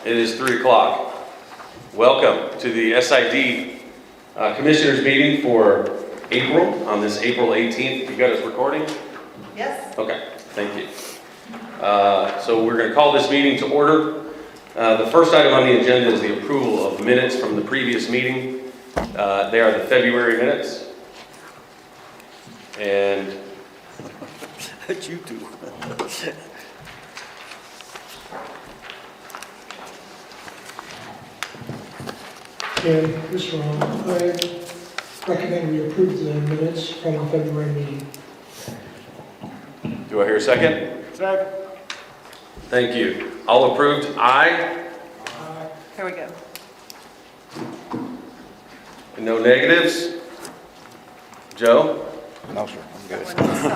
It is 3 o'clock. Welcome to the SID Commissioners meeting for April, on this April 18th. You got us recording? Yes. Okay, thank you. So we're going to call this meeting to order. The first item on the agenda is the approval of minutes from the previous meeting. They are the February minutes. And What you do? And Mr. Ron, I recommend we approve the minutes from the February meeting. do I hear a second? Second. Thank you. All approved, aye. Here we go. And no negatives? Joe? No, sir, I'm good.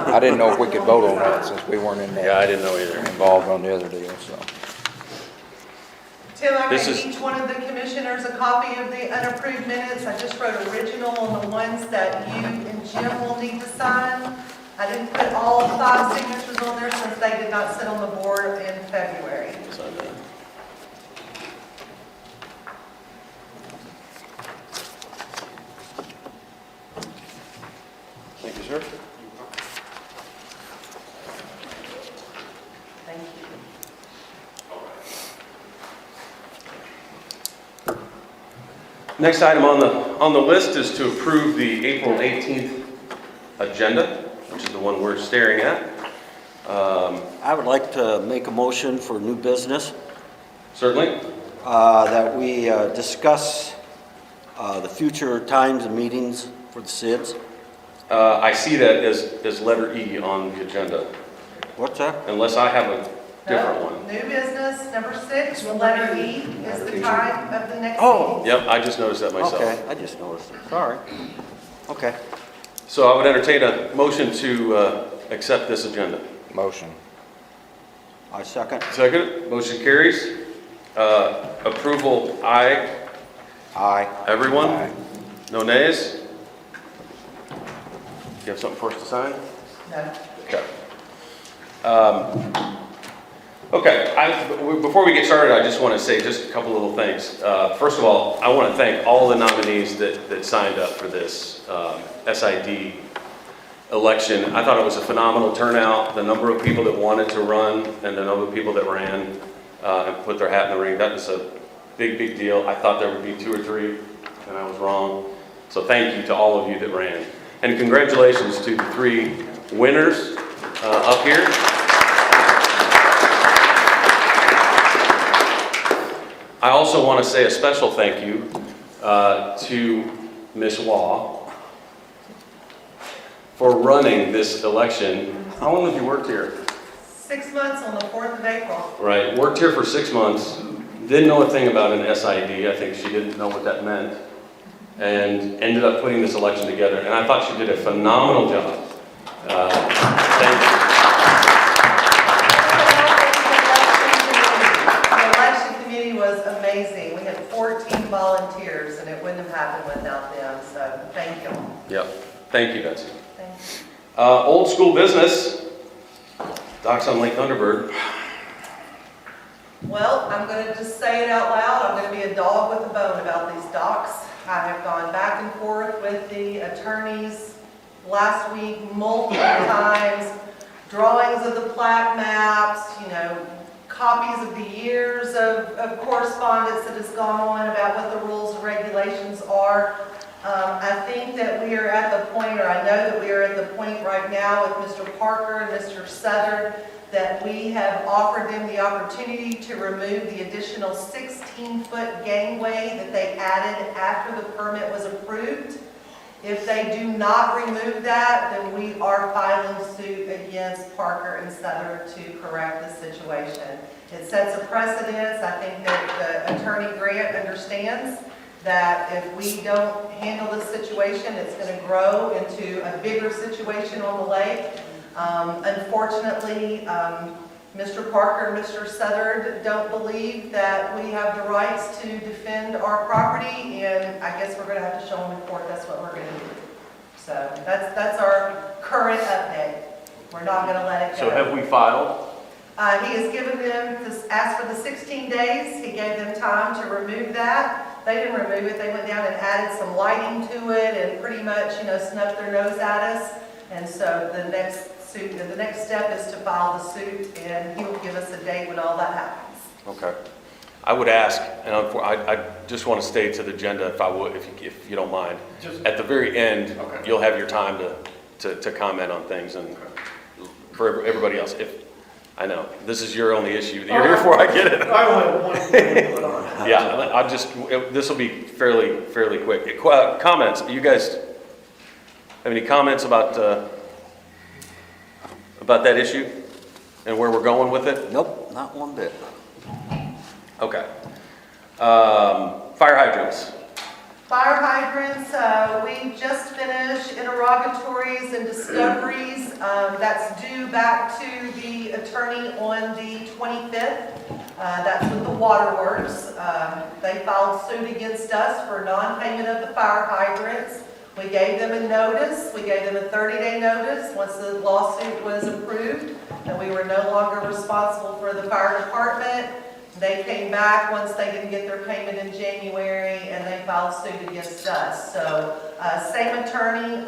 I didn't know if we could vote on that since we weren't in Yeah, there I didn't know either. involved on the other deal, so. Tim, I This gave is- each one of the commissioners a copy of the unapproved minutes. I just wrote original on the ones that you and Jim will need to sign. I didn't put all 5 signatures on there since they did not sit on the board in February. Sign that. Thank you, sir. Thank you. Next item on the list is to approve the April 18th agenda, which is the one we're staring at. I would like to make a motion for new business, Certainly. that we discuss the future times and meetings for the SIDS. I see that as letter E on the agenda, What's that? unless I have a different No, one. New business, number 6, letter E is the time of the next Oh. meeting. Yep, I just noticed that myself. Okay, I just noticed it, sorry. Okay. So I would entertain a motion to accept this agenda. Motion. I second. Second, motion carries. Approval, aye. Aye. Everyone? Aye. No nays? You have something for us to sign? No. Okay. Before we get started, I just want to say just a couple little things. First of all, I want to thank all the nominees that signed up for this SID election. I thought it was a phenomenal turnout. The number of people that wanted to run and the number of people that ran and put their hat in the ring, that was a big, big deal. I thought there would be 2 or 3, and I was wrong. So thank you to all of you that ran. And congratulations to the 3 winners up here. I also want to say a special thank you to Ms. Waugh for running this election. How long have you worked here? 6 months on the 4th of April. Right, worked here for 6 months, didn't know a thing about an SID. I think she didn't know what that meant, and ended up putting this election together. And I thought she did a phenomenal job. Thank you. The election committee was amazing. We had 14 volunteers, and it wouldn't have happened without them, so thank you. Yep, thank you, Betsy. Thank you. Old school business, docks on Lake Thunderbird. Well, I'm going to just say it out loud. I'm going to be a dog with a bone about these docks. I have gone back and forth with the attorneys last week multiple times, drawings of the plat maps, copies of the years of correspondence that has gone on about what the rules and regulations are. I think that we are at the point, or I know that we are at the point right now with Mr. Parker and Mr. Southern, that we have offered them the opportunity to remove the additional 16-foot gangway that they added after the permit was approved. If they do not remove that, then we are filing suit against Parker and Southern to correct the situation. It sets a precedence. I think that the Attorney Grant understands that if we don't handle this situation, it's going to grow into a bigger situation on the lake. Unfortunately, Mr. Parker and Mr. Southern don't believe that we have the rights to defend our property, and I guess we're going to have to show them in court that's what we're going to do. So that's our current update. We're not going to let it go. So have we filed? He has given them, asked for the 16 days. He gave them time to remove that. They didn't remove it. They went down and added some lighting to it and pretty much, snuffed their nose at us. And so the next step is to file the suit, and he will give us a date when all that happens. Okay. I would ask, and I just want to stay to the agenda if you don't mind. At the very end, you'll have your time to comment on things, and for everybody else, I know, this is your only issue. You're here for, I get it. I only have one thing to put on. Yeah, this will be fairly quick. Comments, you guys have any comments about that issue and where we're going with it? Nope, not one bit. Okay. Fire hydrants. Fire hydrants, we just finished interrogatories and discoveries. That's due back to the attorney on the 25th. That's with the waterworks. They filed suit against us for non-payment of the fire hydrants. We gave them a notice. We gave them a 30-day notice once the lawsuit was approved, and we were no longer responsible for the fire department. They came back once they didn't get their payment in January, and they filed suit against us. So same attorney,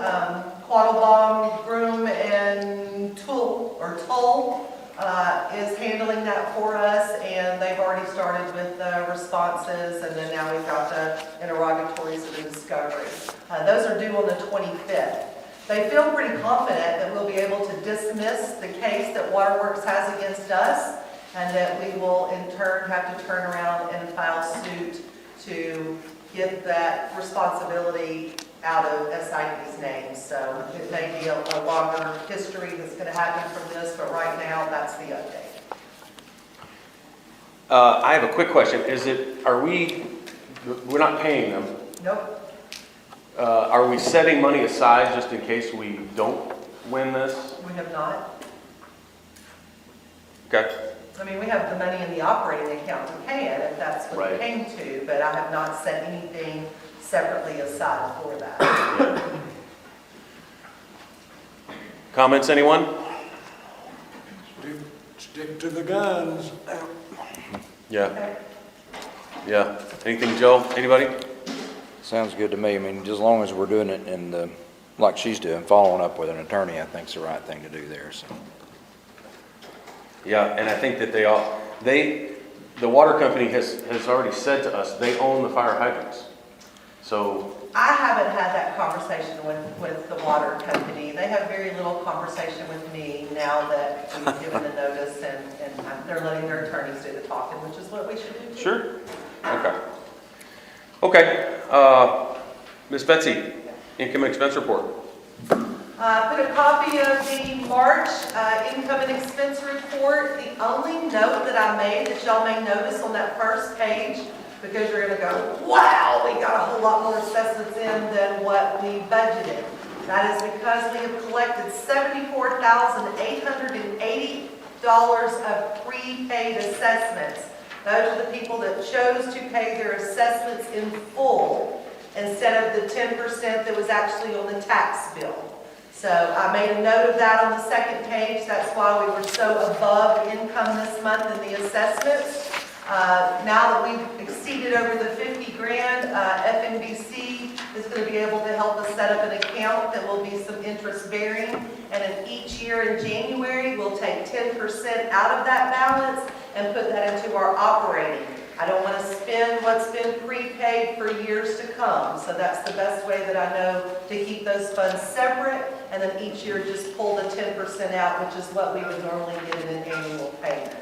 Quattlebaum, Groom, and Toll is handling that for us, and they've already started with the responses, and then now we've got the interrogatories and the discovery. Those are due on the 25th. They feel pretty confident that we'll be able to dismiss the case that Waterworks has against us, and that we will in turn have to turn around and file suit to get that responsibility out of SID's name. So it may be a longer history that's going to happen from this, but right now that's the update. I have a quick question. We're not paying them. Nope. Are we setting money aside just in case we don't win this? We have not. Okay. I mean, we have the money in the operating account to pay it if that's what it came to, but I have not set anything separately aside for that. Comments, anyone? Stick to the guns. Yeah. Okay. Yeah. Anything, Joe? Anybody? Sounds good to me. I mean, just as long as we're doing it like she's doing, following up with an attorney, I think is the right thing to do there, so. Yeah, and I think that the water company has already said to us, they own the fire hydrants. So. I haven't had that conversation with the water company. They have very little conversation with me now that we've given the notice, and they're letting their attorneys do the talking, which is what we should do. Sure. Okay. Ms. Betsy, income and expense report. Put a copy of the March income and expense report. The only note that I made that y'all may notice on that first page, because you're going to go, wow, we got a whole lot more assessments in than what we budgeted. That is because we have collected $74,880 of prepaid assessments. Those are the people that chose to pay their assessments in full instead of the 10% that was actually on the tax bill. So I made a note of that on the second page. That's why we were so above income this month in the assessments. Now that we've exceeded over the 50 grand, FNBC is going to be able to help us set up an account that will be some interest bearing. And in each year in January, we'll take 10% out of that balance and put that into our operating. I don't want to spend what's been prepaid for years to come. So that's the best way that I know to keep those funds separate, and then each year just pull the 10% out, which is what we would normally get in an annual payment.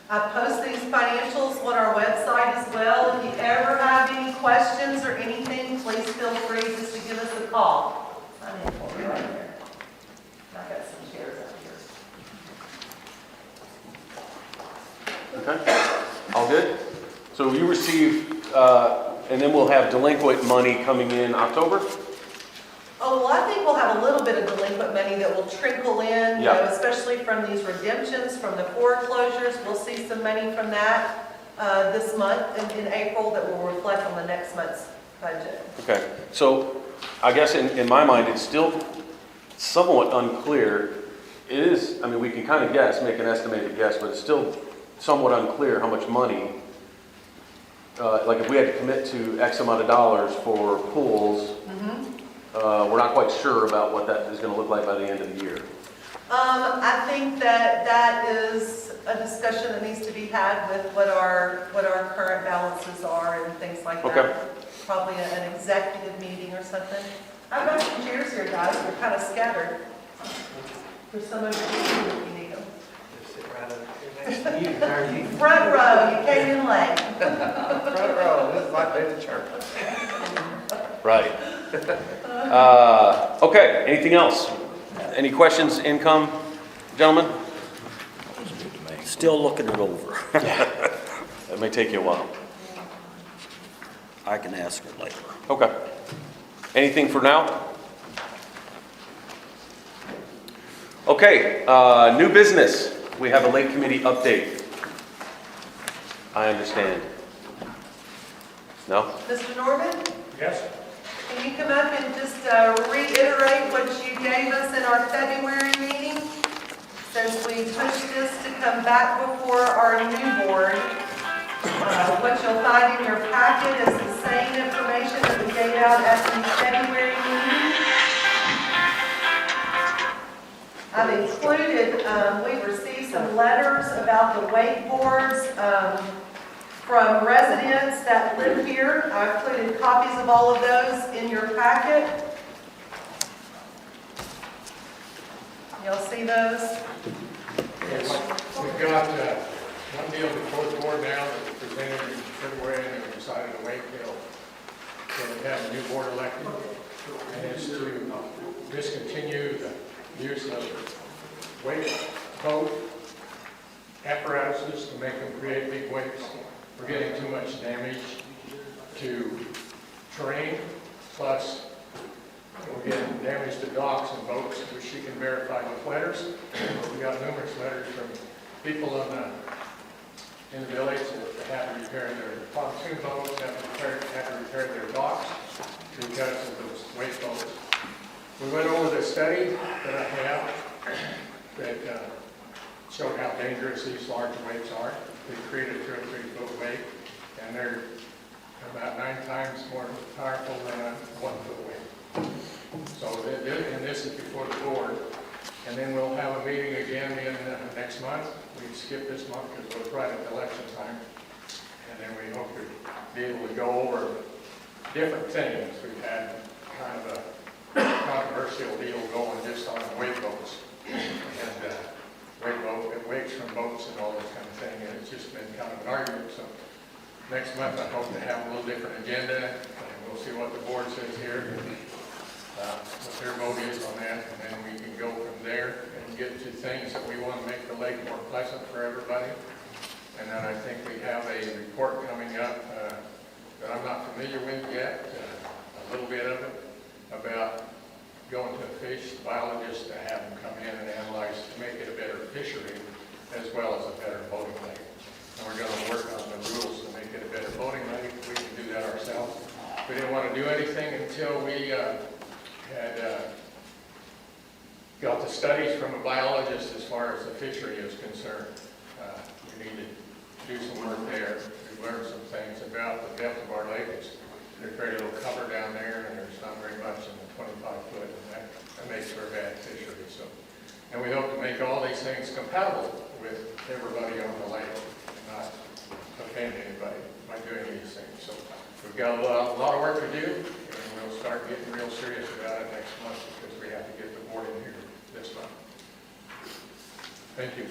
I post these financials on our website as well. If you ever have any questions or anything, please feel free just to give us a call. I'm in for you right here. I've got some chairs out here. Okay. All good? So you receive, and then we'll have delinquent money coming in October? Oh, well, I think we'll have a little bit of delinquent money that will trickle in, especially from these redemptions, from the foreclosures. We'll see some money from that this month in April that will reflect on the next month's budget. Okay. So I guess in my mind, it's still somewhat unclear. It is, I mean, we can kind of guess, make an estimated guess, but it's still somewhat unclear how much money, like if we had to commit to X amount of dollars for pools, we're not quite sure about what that is going to look like by the end of the year. I think that is a discussion that needs to be had with what our current balances are and things like that. Okay. Probably an executive meeting or something. I've got some chairs here, guys. They're kind of scattered. There's some over here if you need them. Sit right up here next to you. Front row, you came in late. Front row, this is like being in church. Right. Okay, anything else? Any questions, income, gentlemen? Looks good to me. Still looking it over. That may take you a while. I can ask her later. Okay. Anything for now? Okay, new business. We have a lake committee update. I understand. No? Mr. Norman, Yes? can you come up and just reiterate what you gave us in our February meeting? Since we pushed this to come back before our new board, what you'll find in your packet is the same information that we gave out at the February meeting. I've included, we received some letters about the wakeboards from residents that live here. I included copies of all of those in your packet. Y'all see those? Yes. We've got one deal before the board now that was presented in February and it was decided to wait till we have a new board elected. And it's to discontinue the use of wake boat apparatuses to make them create big waves. We're getting too much damage to terrain, plus we're getting damage to docks and boats, which she can verify with letters. We got numerous letters from people in the village that have to repair their pontoon boats, have to repair their docks because of those wake boats. We went over the study that I have that showed how dangerous these large waves are. They create a 2 or 3 foot wave, and they're about 9 times more powerful than a 1 foot wave. So, and this is before the board, and then we'll have a meeting again in next month. We skip this month because we're right at election time, and then we hope to be able to go over different things. We've had kind of a controversial deal going just on wake boats, and wakes from boats and all this kind of thing, and it's just been kind of an argument. So next month I hope to have a little different agenda, and we'll see what the board says here, what their vote is on that, and then we can go from there and get to things that we want to make the lake more pleasant for everybody. And then I think we have a report coming up that I'm not familiar with yet, a little bit of it, about going to a fish biologist to have them come in and analyze to make it a better fishery as well as a better boating lake. And we're going to work on the rules to make it a better boating lake. We can do that ourselves. We didn't want to do anything until we had got the studies from a biologist as far as the fishery is concerned. We need to do some work there. We've learned some things about the depth of our lake. There's very little cover down there, and there's not very much in the 25 foot, and that makes for a bad fishery. So, and we hope to make all these things compatible with everybody on the lake, and not offend anybody by doing these things. So we've got a lot of work to do, and we'll start getting real serious about it next month because we have to get the board in here this month. Thank you.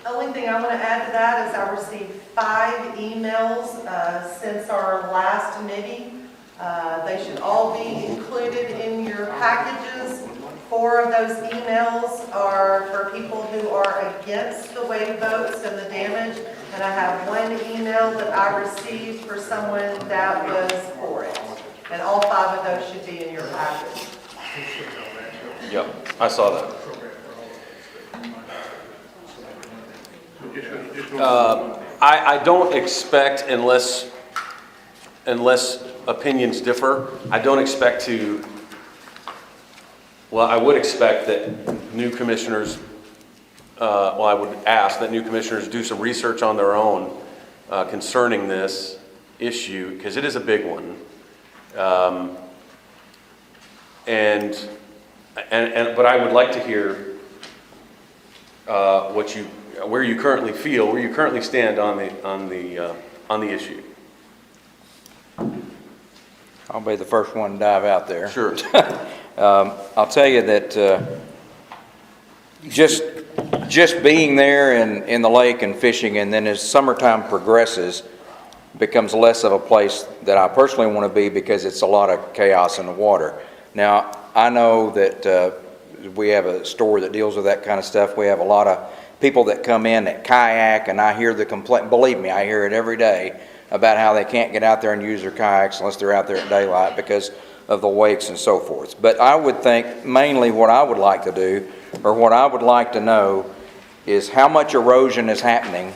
The only thing I want to add to that is I received 5 emails since our last meeting. They should all be included in your packages. 4 of those emails are for people who are against the wave boats and the damage, and I have 1 email that I received for someone that was for it. And all 5 of those should be in your package. Yep, I saw that. I don't expect, unless opinions differ, I don't expect to Well, I would expect that new commissioners, I would ask that new commissioners do some research on their own concerning this issue, because it is a big one. But I would like to hear where you currently stand on the issue. I'll be the first one to dive out there. Sure. I'll tell you that just being there in the lake and fishing, and then as summertime progresses, becomes less of a place that I personally want to be, because it's a lot of chaos in the water. Now, I know that we have a store that deals with that kind of stuff. We have a lot of people that come in that kayak, and I hear the complaint. Believe me, I hear it every day about how they can't get out there and use their kayaks unless they're out there at daylight because of the wakes and so forth. But I would think mainly what I would like to do, or what I would like to know, is how much erosion is happening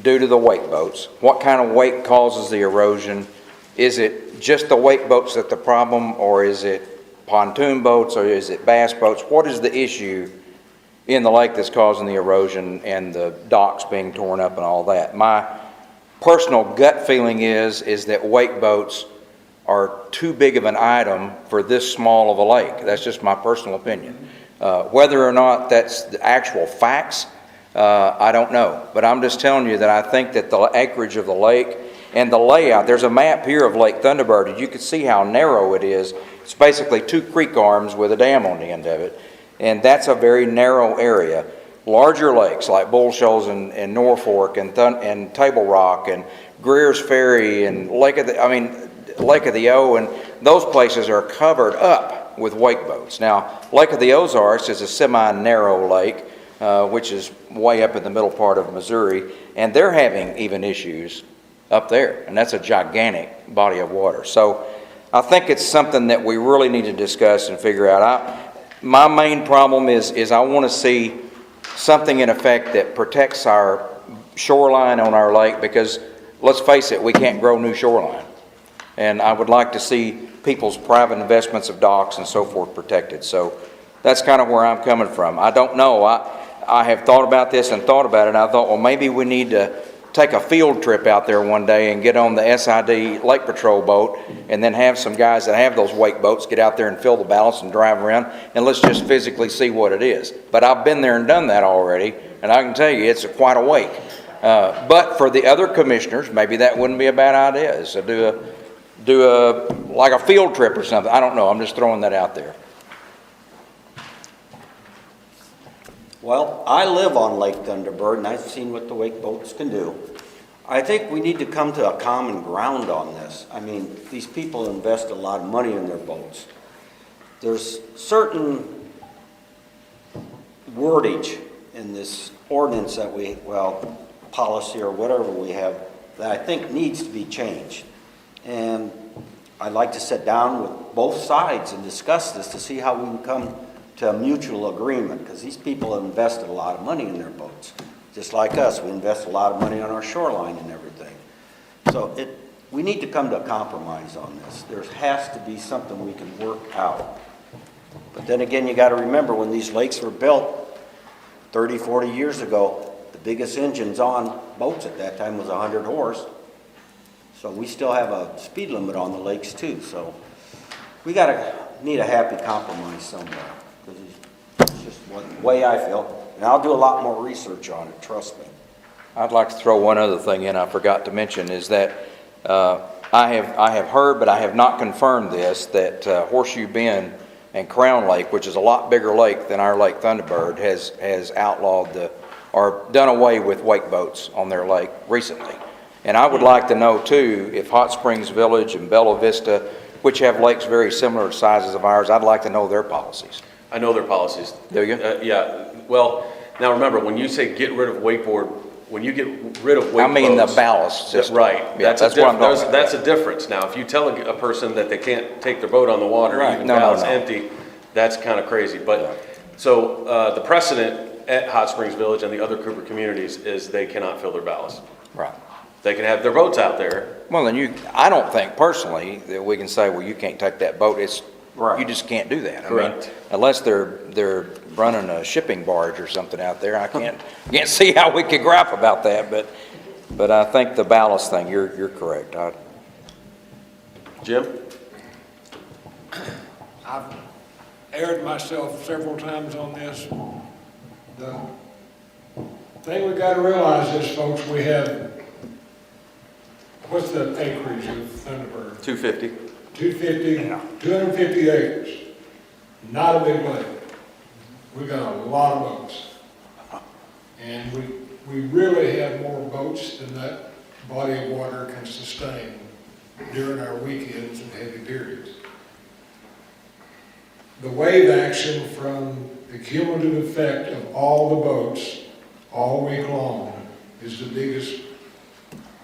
due to the wake boats. What kind of wake causes the erosion? Is it just the wake boats that's the problem, or is it pontoon boats, or is it bass boats? What is the issue in the lake that's causing the erosion and the docks being torn up and all that? My personal gut feeling is that wake boats are too big of an item for this small of a lake. That's just my personal opinion. Whether or not that's the actual facts, I don't know. But I'm just telling you that I think that the acreage of the lake and the layout, there's a map here of Lake Thunderbird, and you can see how narrow it is. It's basically 2 creek arms with a dam on the end of it. And that's a very narrow area. Larger lakes like Bull Shoals and Norfolk and Table Rock and Greer's Ferry and Lake of the O, and those places are covered up with wake boats. Now, Lake of the Ozarks is a semi-narrow lake, which is way up in the middle part of Missouri, and they're having even issues up there, and that's a gigantic body of water. So I think it's something that we really need to discuss and figure out. My main problem is I want to see something in effect that protects our shoreline on our lake, because let's face it, we can't grow new shoreline. And I would like to see people's private investments of docks and so forth protected. So that's kind of where I'm coming from. I don't know. I have thought about this and thought about it, and I thought, well, maybe we need to take a field trip out there one day and get on the SID Lake Patrol boat, and then have some guys that have those wake boats get out there and fill the ballast and drive around, and let's just physically see what it is. But I've been there and done that already, and I can tell you it's quite a wake. But for the other commissioners, maybe that wouldn't be a bad idea, is to do like a field trip or something. I don't know. I'm just throwing that out there. Well, I live on Lake Thunderbird, and I've seen what the wake boats can do. I think we need to come to a common ground on this. I mean, these people invest a lot of money in their boats. There's certain wordage in this ordinance that policy or whatever we have, that I think needs to be changed. And I'd like to sit down with both sides and discuss this to see how we can come to a mutual agreement, because these people have invested a lot of money in their boats. Just like us, we invest a lot of money on our shoreline and everything. So we need to come to a compromise on this. There has to be something we can work out. But then again, you got to remember, when these lakes were built 30, 40 years ago, the biggest engines on boats at that time was 100 horse. So we still have a speed limit on the lakes too. So we need a happy compromise somewhere. It's just the way I feel. And I'll do a lot more research on it, trust me. I'd like to throw one other thing in I forgot to mention, is that I have heard, but I have not confirmed this, that Horseshoe Bend and Crown Lake, which is a lot bigger lake than our Lake Thunderbird, has outlawed or done away with wake boats on their lake recently. And I would like to know too, if Hot Springs Village and Bella Vista, which have lakes very similar sizes of ours, I'd like to know their policies. I know their policies. Do you? Yeah. Well, now remember, when you say get rid of wakeboard, when you get rid of wake I mean boats, the ballast system. Right. Yeah, that's what I'm talking about. That's a difference. Now, if you tell a person that they can't take their boat on the water, Right. even No, ballast no. empty, that's kind of crazy. But so the precedent at Hot Springs Village and the other Cooper communities is they cannot fill their ballast. Right. They can have their boats out there. Well, then I don't think personally that we can say, well, you can't take that boat. Right. You just can't do that. I mean, Correct. unless they're running a shipping barge or something out there, I can't see how we could gripe about that, but I think the ballast thing, you're correct. Jim? I've aired myself several times on this. The thing we gotta realize is, folks, we have, what's the acreage of Thunderbird? 250. 250 acres. Not a big lake. We got a lot of boats. And we really have more boats than that body of water can sustain during our weekends and heavy periods. The wave action from the cumulative effect of all the boats all week long is the biggest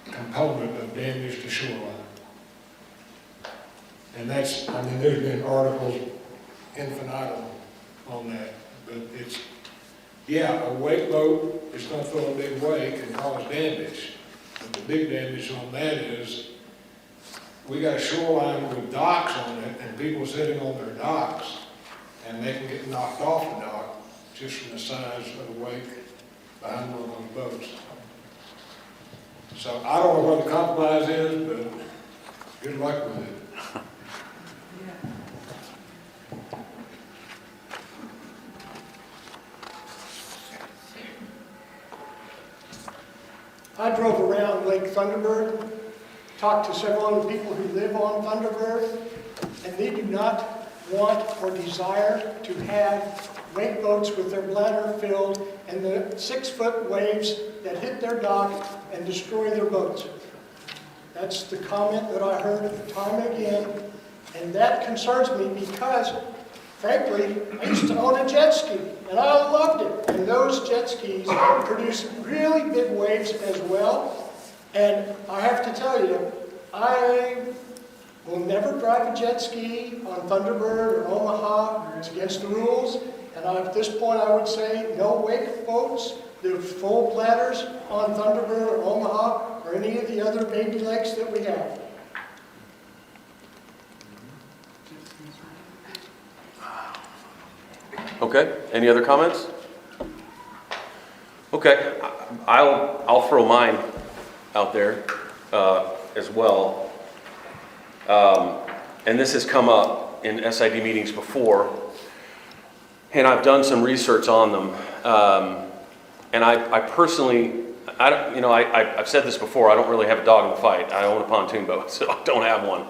component of damage to shoreline. And that's, I mean, there's been articles infinitum on that, but it's, yeah, a wake boat is gonna fill a big wake and cause damage. But the big damage on that is, we got a shoreline with docks on it and people sitting on their docks, and they can get knocked off the dock just from the size of the wake behind one of those boats. So I don't know what the compromise is, but good luck with it. I drove around Lake Thunderbird, talked to several other people who live on Thunderbird, and they do not want or desire to have wake boats with their bladder filled and the 6-foot waves that hit their dock and destroy their boats. That's the comment that I heard time and again, and that concerns me because, frankly, I used to own a jet ski, and I loved it. And those jet skis produce really big waves as well. And I have to tell you, I will never drive a jet ski on Thunderbird or Omaha. It's against the rules. And at this point, I would say no wake boats, the full bladders on Thunderbird or Omaha or any of the other baby lakes that we have. Okay, any other comments? Okay, I'll throw mine out there as well. And this has come up in SID meetings before, and I've done some research on them. And I personally, I've said this before, I don't really have a dog in the fight. I own a pontoon boat, so I don't have one.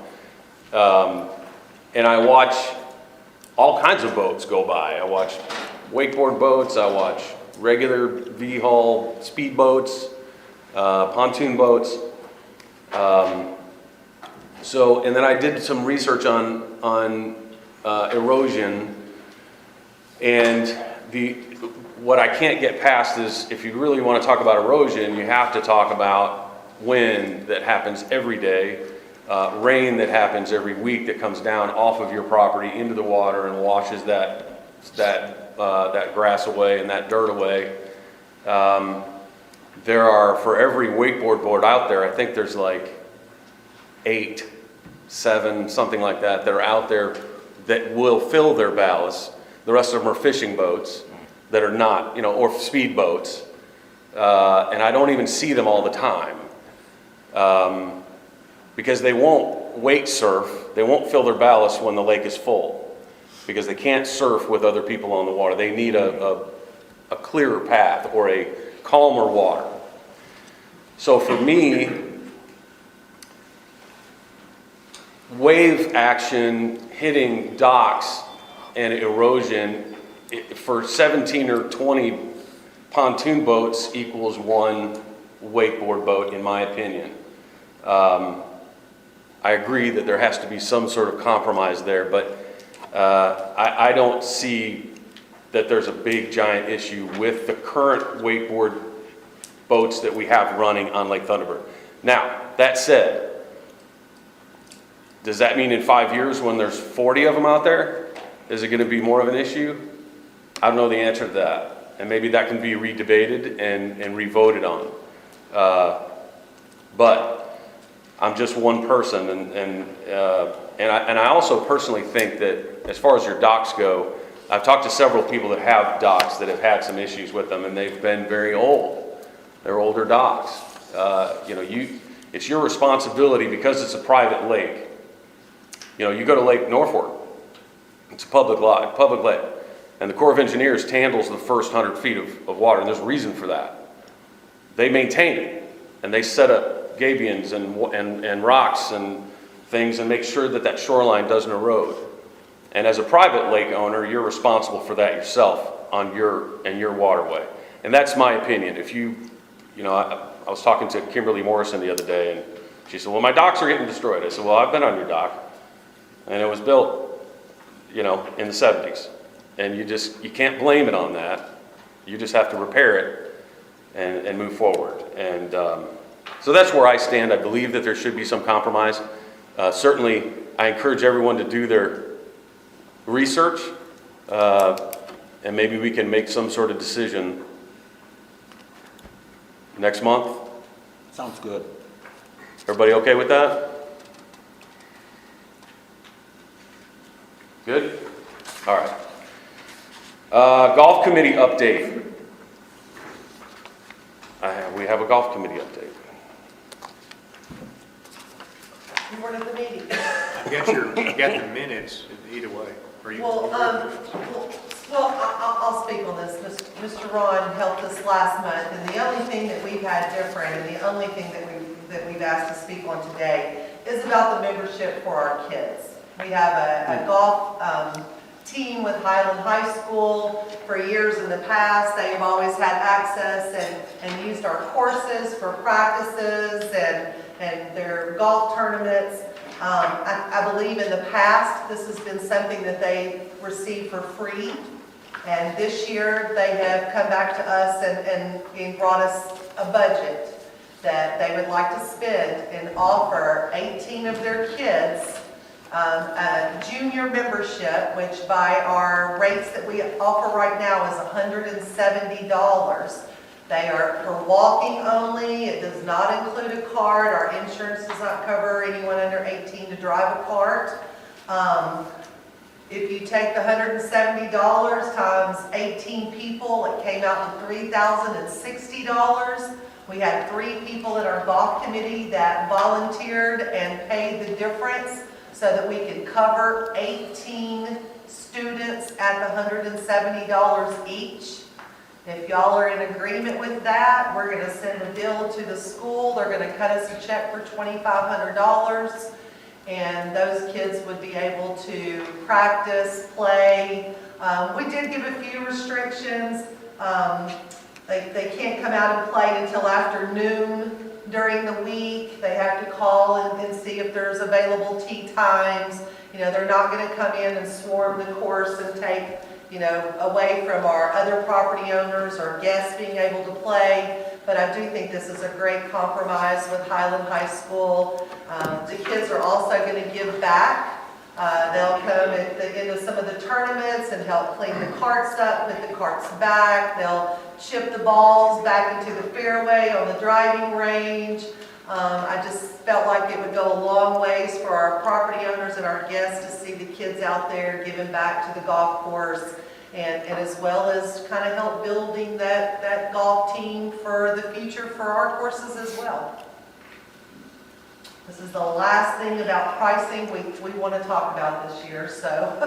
And I watch all kinds of boats go by. I watch wakeboard boats, I watch regular V-hull speed boats, pontoon boats. And then I did some research on erosion, and what I can't get past is, if you really want to talk about erosion, you have to talk about wind that happens every day, rain that happens every week that comes down off of your property into the water and washes that grass away and that dirt away. There are, for every wakeboard board out there, I think there's like 8, 7, something like that are out there that will fill their ballast. The rest of them are fishing boats that are not, or speed boats. And I don't even see them all the time. Because they won't wake surf, they won't fill their ballast when the lake is full, because they can't surf with other people on the water. They need a clearer path or a calmer water. So for me, wave action hitting docks and erosion for 17 or 20 pontoon boats equals 1 wakeboard boat, in my opinion. I agree that there has to be some sort of compromise there, but I don't see that there's a big giant issue with the current wakeboard boats that we have running on Lake Thunderbird. Now, that said, does that mean in 5 years when there's 40 of them out there, is it going to be more of an issue? I don't know the answer to that, and maybe that can be redebated and re-voted on. But I'm just one person, and And I also personally think that as far as your docks go, I've talked to several people that have docks that have had some issues with them, and they've been very old. They're older docks. It's your responsibility because it's a private lake. You go to Lake Norfolk, it's a public lake, and the Corps of Engineers handles the first 100 feet of water, and there's a reason for that. They maintain it, and they set up gabions and rocks and things and make sure that shoreline doesn't erode. And as a private lake owner, you're responsible for that yourself on your waterway. And that's my opinion. I was talking to Kimberly Morrison the other day, and she said, well, my docks are getting destroyed. I said, well, I've been on your dock, and it was built, in the 70s. And you can't blame it on that. You just have to repair it and move forward. And so that's where I stand. I believe that there should be some compromise. Certainly, I encourage everyone to do their research, and maybe we can make some sort of decision next month. Sounds good. Everybody okay with that? Good? All right. Golf committee update. We have a golf committee update. You weren't at the meeting. I got the minutes either way. Are you? I'll speak on this. Mr. Ron helped us last month, and the only thing that we've had different, and the only thing that we've asked to speak on today is about the membership for our kids. We have a golf team with Highland High School. For years in the past, they have always had access and used our courses for practices and their golf tournaments. I believe in the past, this has been something that they received for free. And this year, they have come back to us and brought us a budget that they would like to spend and offer 18 of their kids a junior membership, which by our rates that we offer right now is $170. They are for walking only. It does not include a cart. Our insurance does not cover anyone under 18 to drive a cart. If you take the $170 times 18 people, it came out to $3,060. We had 3 people in our golf committee that volunteered and paid the difference so that we could cover 18 students at the $170 each. If y'all are in agreement with that, we're going to send a bill to the school. They're going to cut us a check for $2,500, and those kids would be able to practice, play. We did give a few restrictions. They can't come out and play until after noon during the week. They have to call and see if there's available tee times. They're not going to come in and swarm the course and take away from our other property owners or guests being able to play. But I do think this is a great compromise with Highland High School. The kids are also going to give back. They'll come into some of the tournaments and help clean the carts up, put the carts back. They'll chip the balls back into the fairway on the driving range. I just felt like it would go a long ways for our property owners and our guests to see the kids out there giving back to the golf course, and as well as kind of help building that golf team for the future for our courses as well. This is the last thing about pricing we want to talk about this year, so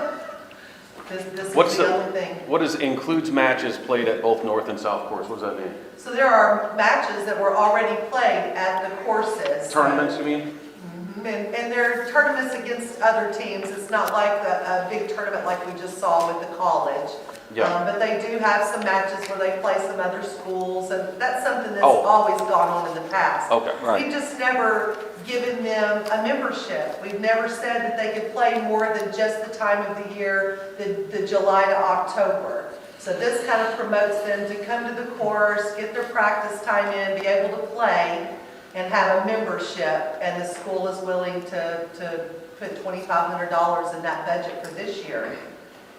this is the only thing. What includes matches played at both North and South course? What does that mean? So there are matches that were already played at the courses. Tournaments, you mean? Mm-hmm. And they're tournaments against other teams. It's not like a big tournament like we just saw with the college. Yeah. But they do have some matches where they play some other schools, and that's something that's always gone on in the past. Okay, right. We've just never given them a membership. We've never said that they could play more than just the time of the year, the July to October. So this kind of promotes them to come to the course, get their practice time in, be able to play, and have a membership. And the school is willing to put $2,500 in that budget for this year.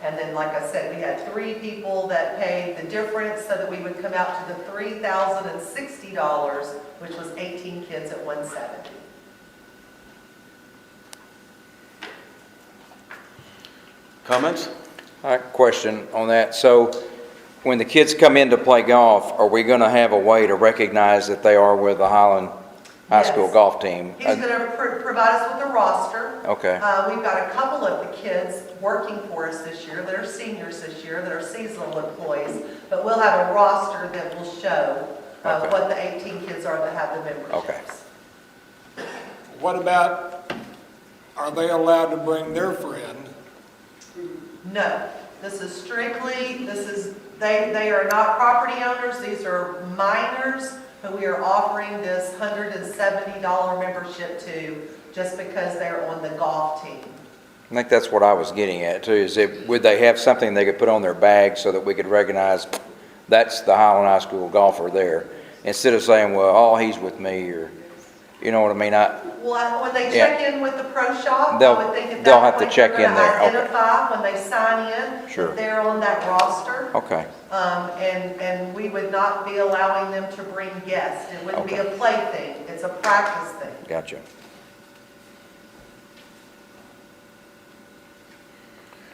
And then, like I said, we had 3 people that paid the difference so that we would come out to the $3,060, which was 18 kids at $170. Comments? All right, question on that. So when the kids come in to play golf, are we going to have a way to recognize that they are with the Highland High School Yes. golf team? He's going to provide us with a roster. Okay, We've got a couple of the kids working for us this year that are seniors this year, that are seasonal employees, but we'll have a roster that will show Okay. what the 18 kids are that have the memberships. What about, are they allowed to bring their friend? No, this is strictly, they are not property owners, these are minors who we are offering this $170 membership to just because they're on the golf team. I think that's what I was getting at too, is would they have something they could put on their bag so that we could recognize that's the Highland High School golfer there, instead of saying, well, oh, he's with me, or, you know what I mean? Well, when they Yeah. check in with the pro shop, They'll- I would think at they'll that have to point check they're in gonna there. Okay. identify when they sign in Sure. that they're on that roster. Okay, And we would not be allowing them to bring guests. It wouldn't be a Okay. play thing, it's a practice thing. gotcha.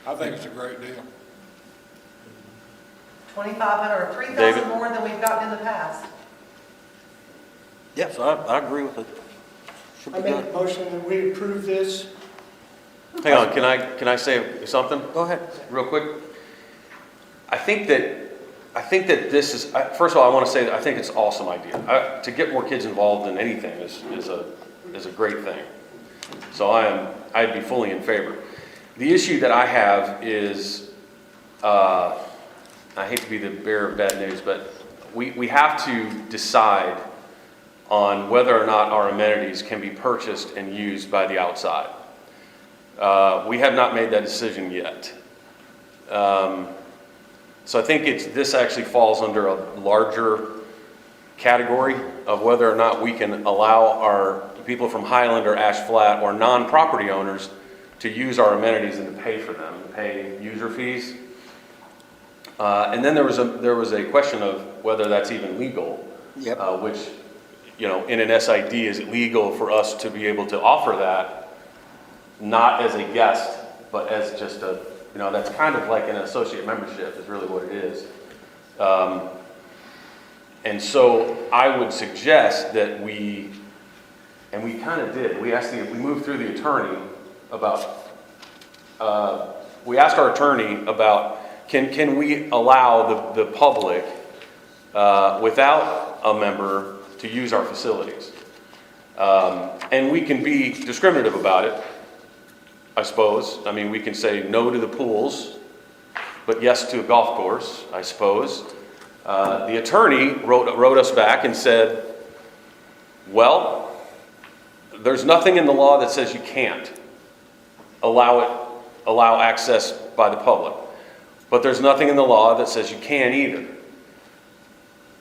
I think it's a great deal. 2,500 or David? 3,000 more than we've gotten in the past. Yes, I agree with it. Should I be make a good. motion that we approve this. Hang on, can I say something Go ahead. real quick? I think that this is, first of all, I want to say that I think it's an awesome idea. To get more kids involved in anything is a great thing. So I'd be fully in favor. The issue that I have is, I hate to be the bearer of bad news, but we have to decide on whether or not our amenities can be purchased and used by the outside. We have not made that decision yet. So I think this actually falls under a larger category of whether or not we can allow our people from Highland or Ash Flat or non-property owners to use our amenities and to pay for them, to pay user fees. And then there was a question of whether that's even legal. Yep. Which, you know, in an SID, is it legal for us to be able to offer that, not as a guest, but as just a, you know, that's kind of like an associate membership is really what it is. And so I would suggest that we kind of did, we moved through the attorney about, we asked our attorney about, can we allow the public, without a member, to use our facilities? And we can be discriminative about it, I suppose. I mean, we can say no to the pools, but yes to a golf course, I suppose. The attorney wrote us back and said, well, there's nothing in the law that says you can't allow access by the public. But there's nothing in the law that says you can either.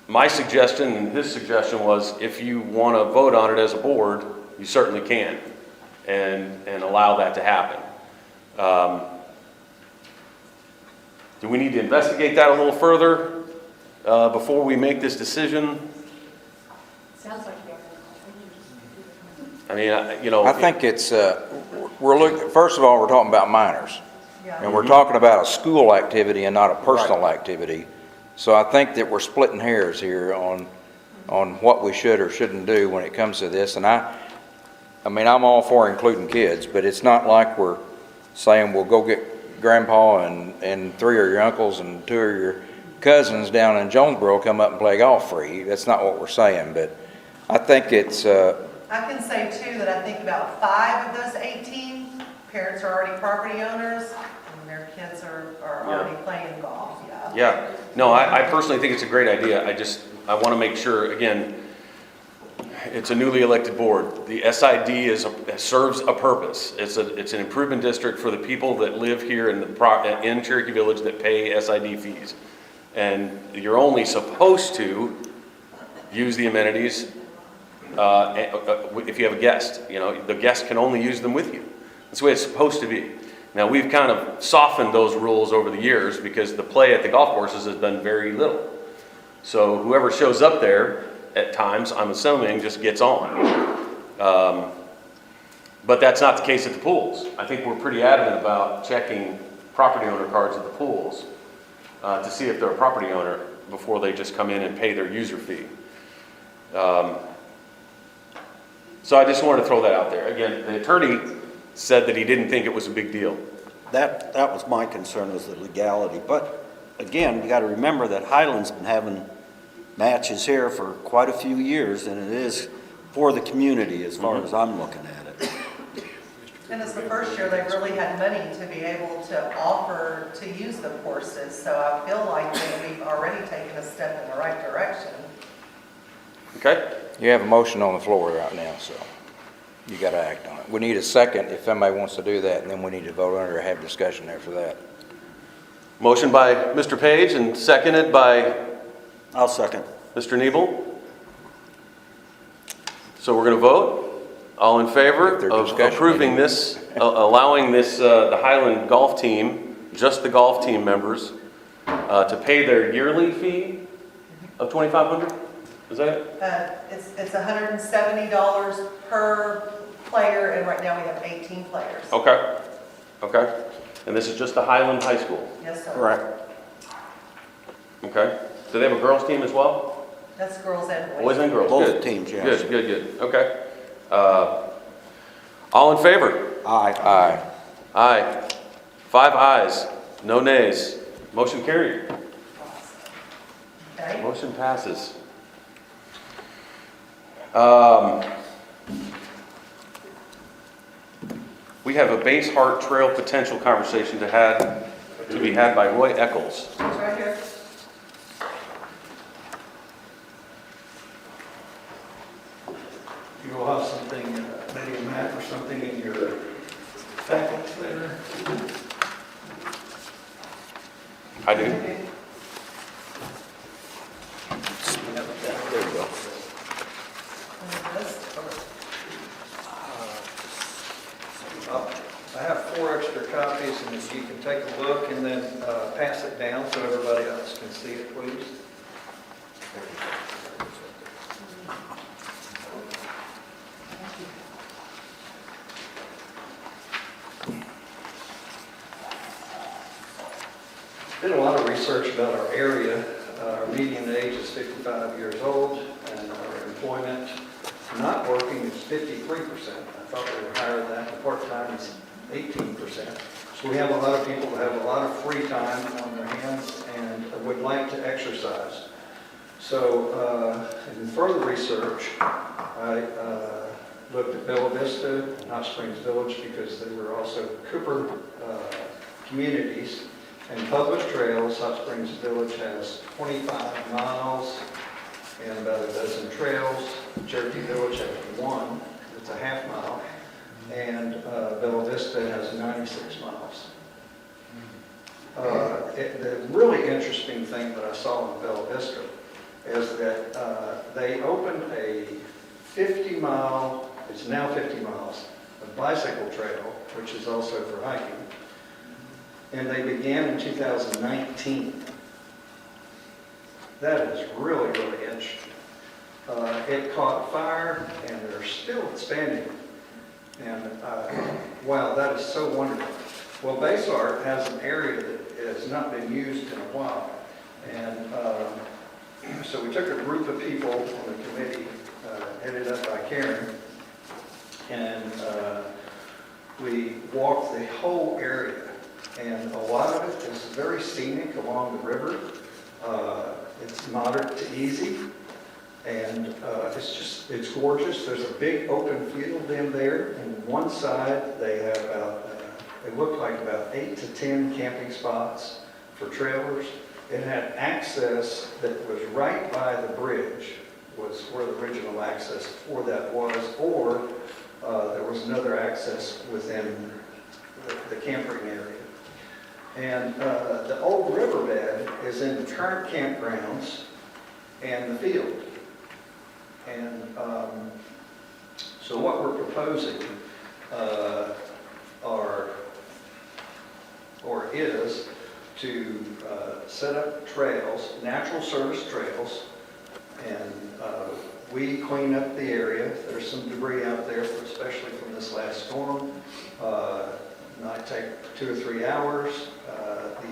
My suggestion and his suggestion was, if you want to vote on it as a board, you certainly can, and allow that to happen. Do we need to investigate that a little further before we make this decision? Sounds like you're. I mean, you know. I think it's, first of all, we're talking about minors. Yeah. And we're talking about a school activity and not a personal activity. So I think that we're splitting hairs here on what we should or shouldn't do when it comes to this. And I mean, I'm all for including kids, but it's not like we're saying, well, go get grandpa and 3 of your uncles and 2 of your cousins down in Jonesboro come up and play golf free. That's not what we're saying, but I think it's, I can say too that I think about 5 of those 18 parents are already property owners and their kids are already playing golf, yeah. Yeah, no, I personally think it's a great idea. I want to make sure, again, it's a newly elected board. The SID serves a purpose. It's an improvement district for the people that live here in Cherokee Village that pay SID fees. And you're only supposed to use the amenities if you have a guest. You know, the guest can only use them with you. That's the way it's supposed to be. Now, we've kind of softened those rules over the years because the play at the golf courses has done very little. So whoever shows up there at times, I'm assuming, just gets on. But that's not the case at the pools. I think we're pretty adamant about checking property owner cards at the pools to see if they're a property owner before they just come in and pay their user fee. So I just wanted to throw that out there. Again, the attorney said that he didn't think it was a big deal. That was my concern, was the legality. But again, you got to remember that Highland's been having matches here for quite a few years, and it is for the community as far as I'm looking at it. And it's the first year they've really had money to be able to offer to use the courses, so I feel like that we've already taken a step in the right direction. Okay? You have a motion on the floor right now, so you got to act on it. We need a second if somebody wants to do that, and then we need to vote on it or have discussion after that. Motion by Mr. Page and seconded by I'll second. Mr. Nebel. So we're going to vote. All in favor If there's of discussion, approving maybe. this, allowing this, the Highland golf team, just the golf team members, to pay their yearly fee of $2,500? Is that it? It's $170 per player, and right now we have 18 players. Okay. Okay. And this is just the Highland High School? Yes, sir. Correct. Okay. Do they have a girls team as well? That's girls and boys. Boys and girls? Both Good. teams, yes. Good. Okay. All in favor? Aye. Aye. Aye. 5 ayes, no nays. Motion carried. Okay. Motion passes. We have a Base Heart Trail potential conversation to be had by Roy Eccles. It's right here. You will have something, maybe a map or something in your packets there. I do. There you go. I have 4 extra copies, and if you can take a look and then pass it down so everybody else can see it, please. Did a lot of research about our area. Our median age is 55 years old, and our employment not working is 53%. I thought we were higher than that. The part-time is 18%. So we have a lot of people that have a lot of free time on their hands and would like to exercise. So in further research, I looked at Bella Vista and Hot Springs Village because they were also Cooper communities. And public trails, Hot Springs Village has 25 miles and about a dozen trails. Cherokee Village has 1, it's a half mile. And Bella Vista has 96 miles. The really interesting thing that I saw in Bella Vista is that they opened a 50-mile, it's now 50 miles, a bicycle trail, which is also for hiking. And they began in 2019. That is really, really interesting. It caught fire, and they're still expanding. And wow, that is so wonderful. Well, Base Art has an area that has not been used in a while. And so we took a group of people on the committee, headed up by Karen, and we walked the whole area. And a lot of it is very scenic along the river. It's moderate to easy. And it's gorgeous. There's a big open field in there. And one side, they have about, it looked like about 8 to 10 camping spots for trailers. It had access that was right by the bridge, was where the original access for that was, or there was another access within the camping area. And the old riverbed is in the current campgrounds and the field. And so what we're proposing is to set up trails, natural service trails, and we clean up the area. There's some debris out there, especially from this last storm. might take 2 or 3 hours. The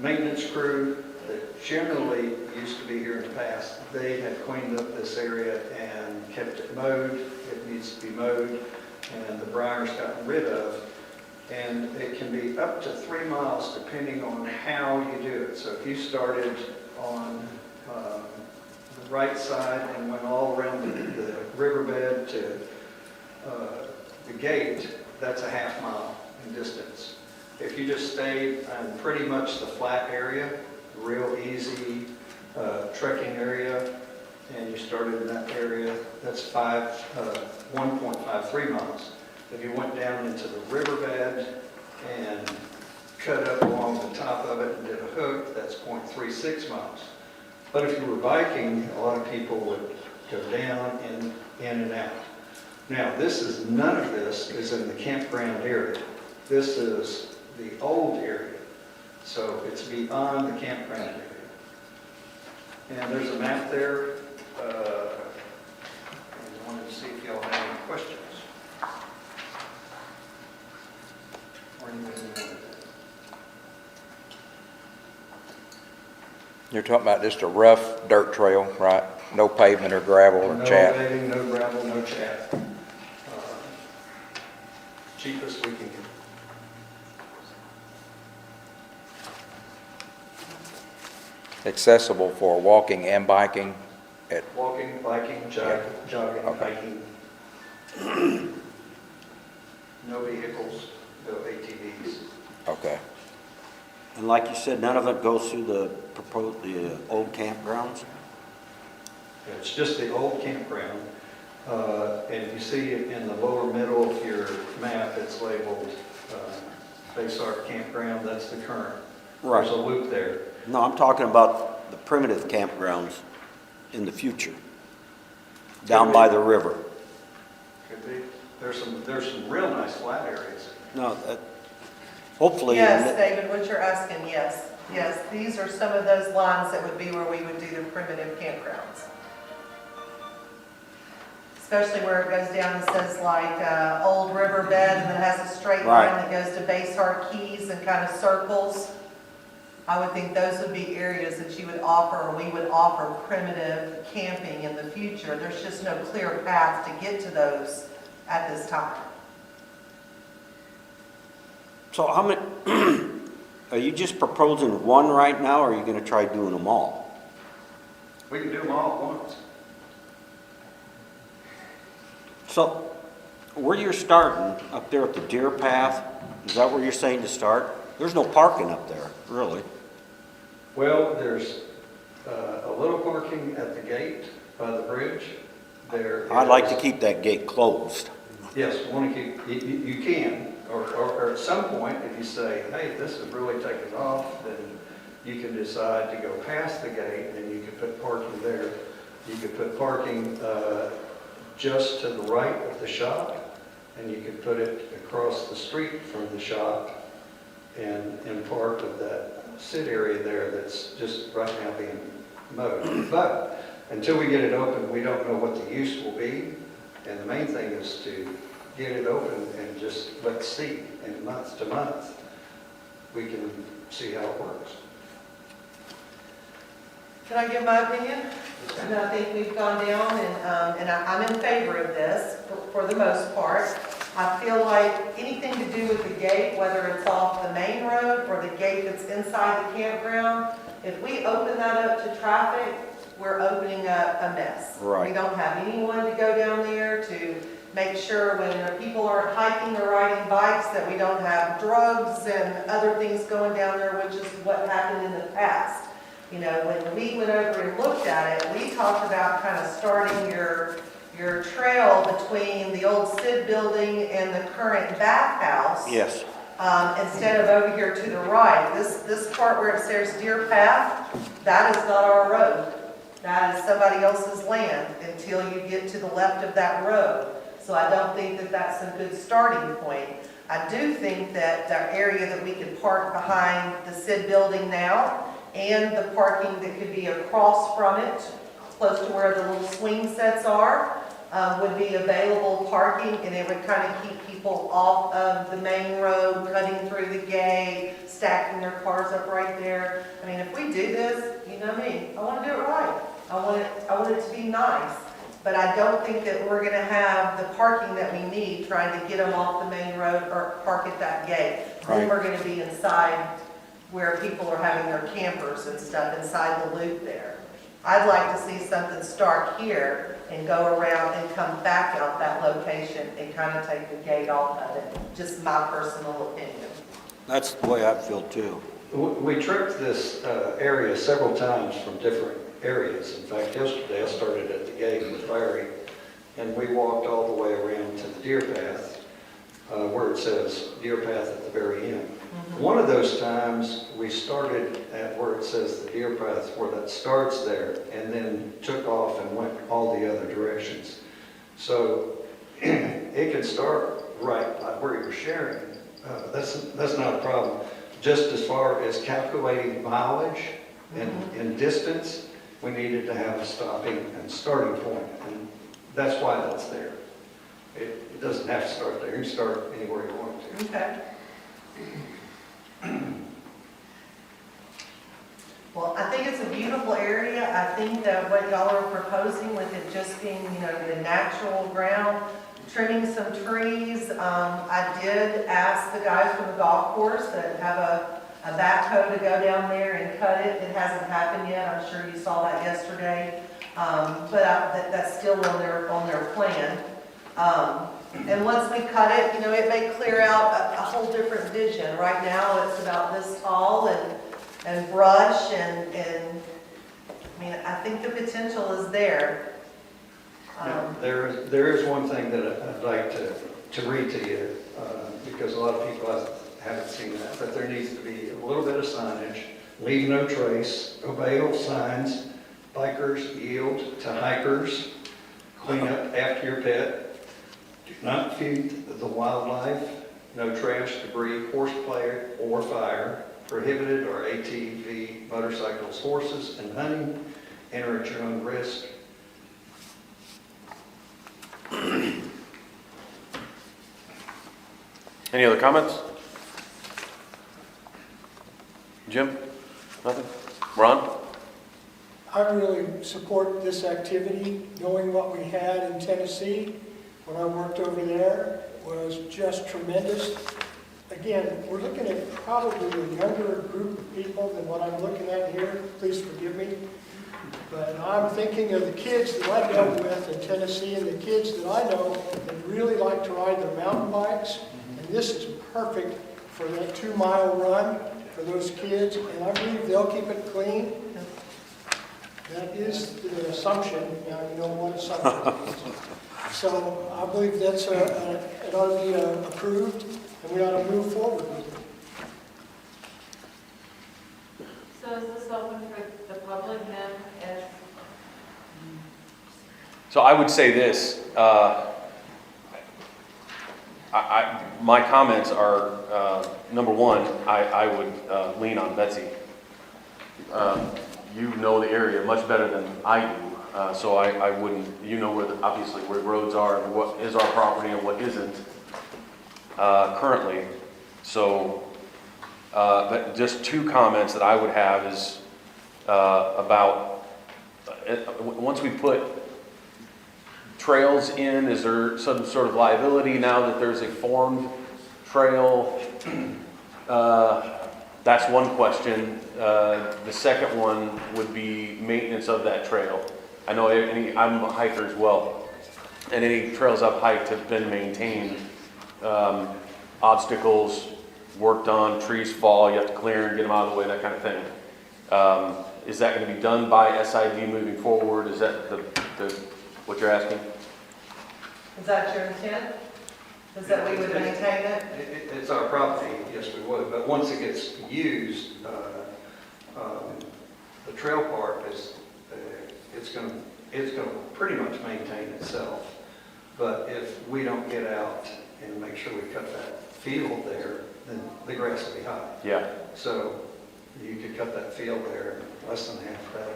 maintenance crew that generally used to be here in the past, they had cleaned up this area and kept it mowed. It needs to be mowed, and the briar's gotten rid of. And it can be up to 3 miles depending on how you do it. So if you started on the right side and went all around the riverbed to the gate, that's a half mile in distance. If you just stayed on pretty much the flat area, real easy trekking area, and you started in that area, that's 1.53 miles. If you went down into the riverbed and cut up along the top of it and did a hook, that's 0.36 miles. But if you were biking, a lot of people would go down and in and out. Now, none of this is in the campground area. This is the old area. So it's beyond the campground area. And there's a map there. I wanted to see if y'all have any questions. You're talking about just a rough dirt trail, right? No pavement or gravel or chat? No paving, no gravel, no chat. Cheapest we can get. Accessible for walking and biking at, Walking, biking, jogging, Okay. hiking. No vehicles, no ATVs. okay. And like you said, none of it goes through the old campgrounds? It's just the old campground. And you see it in the lower middle of your map, it's labeled Basart Campground, that's the current. Right. There's a loop there. No, I'm talking about the primitive campgrounds in the future, down by the river. Could be. There's some real nice flat areas. No, hopefully. Yes, David, what you're asking, yes. Yes, these are some of those lines that would be where we would do the primitive campgrounds. Especially where it goes down and says like Old Riverbed, and then it has a straight line that goes to Basehart Keys and kind of circles. I would think those would be areas that you would offer, or we would offer primitive camping in the future. There's just no clear path to get to those at this time. So how many, are you just proposing one right now, or are you going to try doing them all? We can do them all at once. So where you're starting, up there at the deer path, is that where you're saying to start? There's no parking up there, really. Well, there's a little parking at the gate by the bridge. I'd like to keep that gate closed. Yes, want to keep, you can, or at some point, if you say, hey, this is really taking off, then you can decide to go past the gate, and you could put parking there. You could put parking just to the right of the shop, and you could put it across the street from the shop and park of that sit area there that's just right now being mowed. But until we get it open, we don't know what the use will be. And the main thing is to get it open and just let's see. And month to month, we can see how it works. Can I give my opinion? And I think we've gone down and I'm in favor of this for the most part. I feel like anything to do with the gate, whether it's off the main road or the gate that's inside the campground, if we open that up to traffic, we're opening up a mess. Right. We don't have anyone to go down there to make sure when people are hiking or riding bikes that we don't have drugs and other things going down there, which is what happened in the past. You know, when we went over and looked at it, we talked about kind of starting your trail between the old Cvsid building and the current bathhouse. Yes. Instead of over here to the right. This part where it says Deer Path, that is not our road. That is somebody else's land until you get to the left of that road. So I don't think that that's a good starting point. I do think that the area that we could park behind the Cvsid building now, and the parking that could be across from it, close to where the little swing sets are, would be available parking, and it would kind of keep people off of the main road, cutting through the gate, stacking their cars up right there. I mean, if we do this, you know me, I want to do it right. I want it to be nice. But I don't think that we're going to have the parking that we need trying to get them off the main road or park at that gate. Then we're going to be inside where people are having their campers and stuff inside the loop there. I'd like to see something start here and go around and come back out that location and kind of take the gate off of it. Just my personal opinion. That's the way I feel too. We tripped this area several times from different areas. In fact, yesterday I started at the gate with Larry, and we walked all the way around to the deer path, where it says deer path at the very end. One of those times, we started at where it says the deer path, where that starts there, and then took off and went all the other directions. So it can start right like where you're sharing. That's not a problem. Just as far as calculating mileage and distance, we needed to have a stopping and starting point, and that's why that's there. It doesn't have to start there. You can start anywhere you want to. Okay. Well, I think it's a beautiful area. I think that what y'all are proposing with it just being, you know, the natural ground, trimming some trees. I did ask the guys from the golf course that have a backhoe to go down there and cut it. It hasn't happened yet. I'm sure you saw that yesterday. But that's still on their plan. And once we cut it, you know, it may clear out a whole different vision. Right now, it's about this tall and brush and I mean, I think the potential is there. There is one thing that I'd like to read to you, because a lot of people haven't seen that, but there needs to be a little bit of signage. Leave no trace, obey all signs, bikers yield to hikers, clean up after your pet, do not feed the wildlife, no trash, debris, horseplay, or fire, prohibited are ATV, motorcycles, horses, and hunting, enter at your own risk. Any other comments? Jim? Nothing? Ron? I really support this activity. Knowing what we had in Tennessee when I worked over there was just tremendous. Again, we're looking at probably a younger group of people than what I'm looking at here. Please forgive me. But I'm thinking of the kids that I dealt with in Tennessee and the kids that I know that really like to ride their mountain bikes. And this is perfect for that 2-mile run for those kids. And I believe they'll keep it clean. That is the assumption. Now you know what assumption is. So I believe that's it ought to be approved, and we ought to move forward with it. So is this open for the public then? As So I would say this, my comments are, number one, I would lean on Betsy. You know the area much better than I do, so I wouldn't, you know obviously where roads are and what is our property and what isn't currently. So, but just two comments that I would have is about, once we put trails in, is there some sort of liability now that there's a formed trail? That's one question. The second one would be maintenance of that trail. I know I'm a hiker as well, and any trails I've hiked have been maintained. Obstacles worked on, trees fall, you have to clear and get them out of the way, that kind of thing. Is that going to be done by SID moving forward? Is that what you're asking? Is that your intent? Is that we would maintain it? It's our property, yes we would, but once it gets used, the trail part is, it's going to pretty much maintain itself. But if we don't get out and make sure we cut that field there, then the grass will be high. Yeah. So you could cut that field there in less than half a day.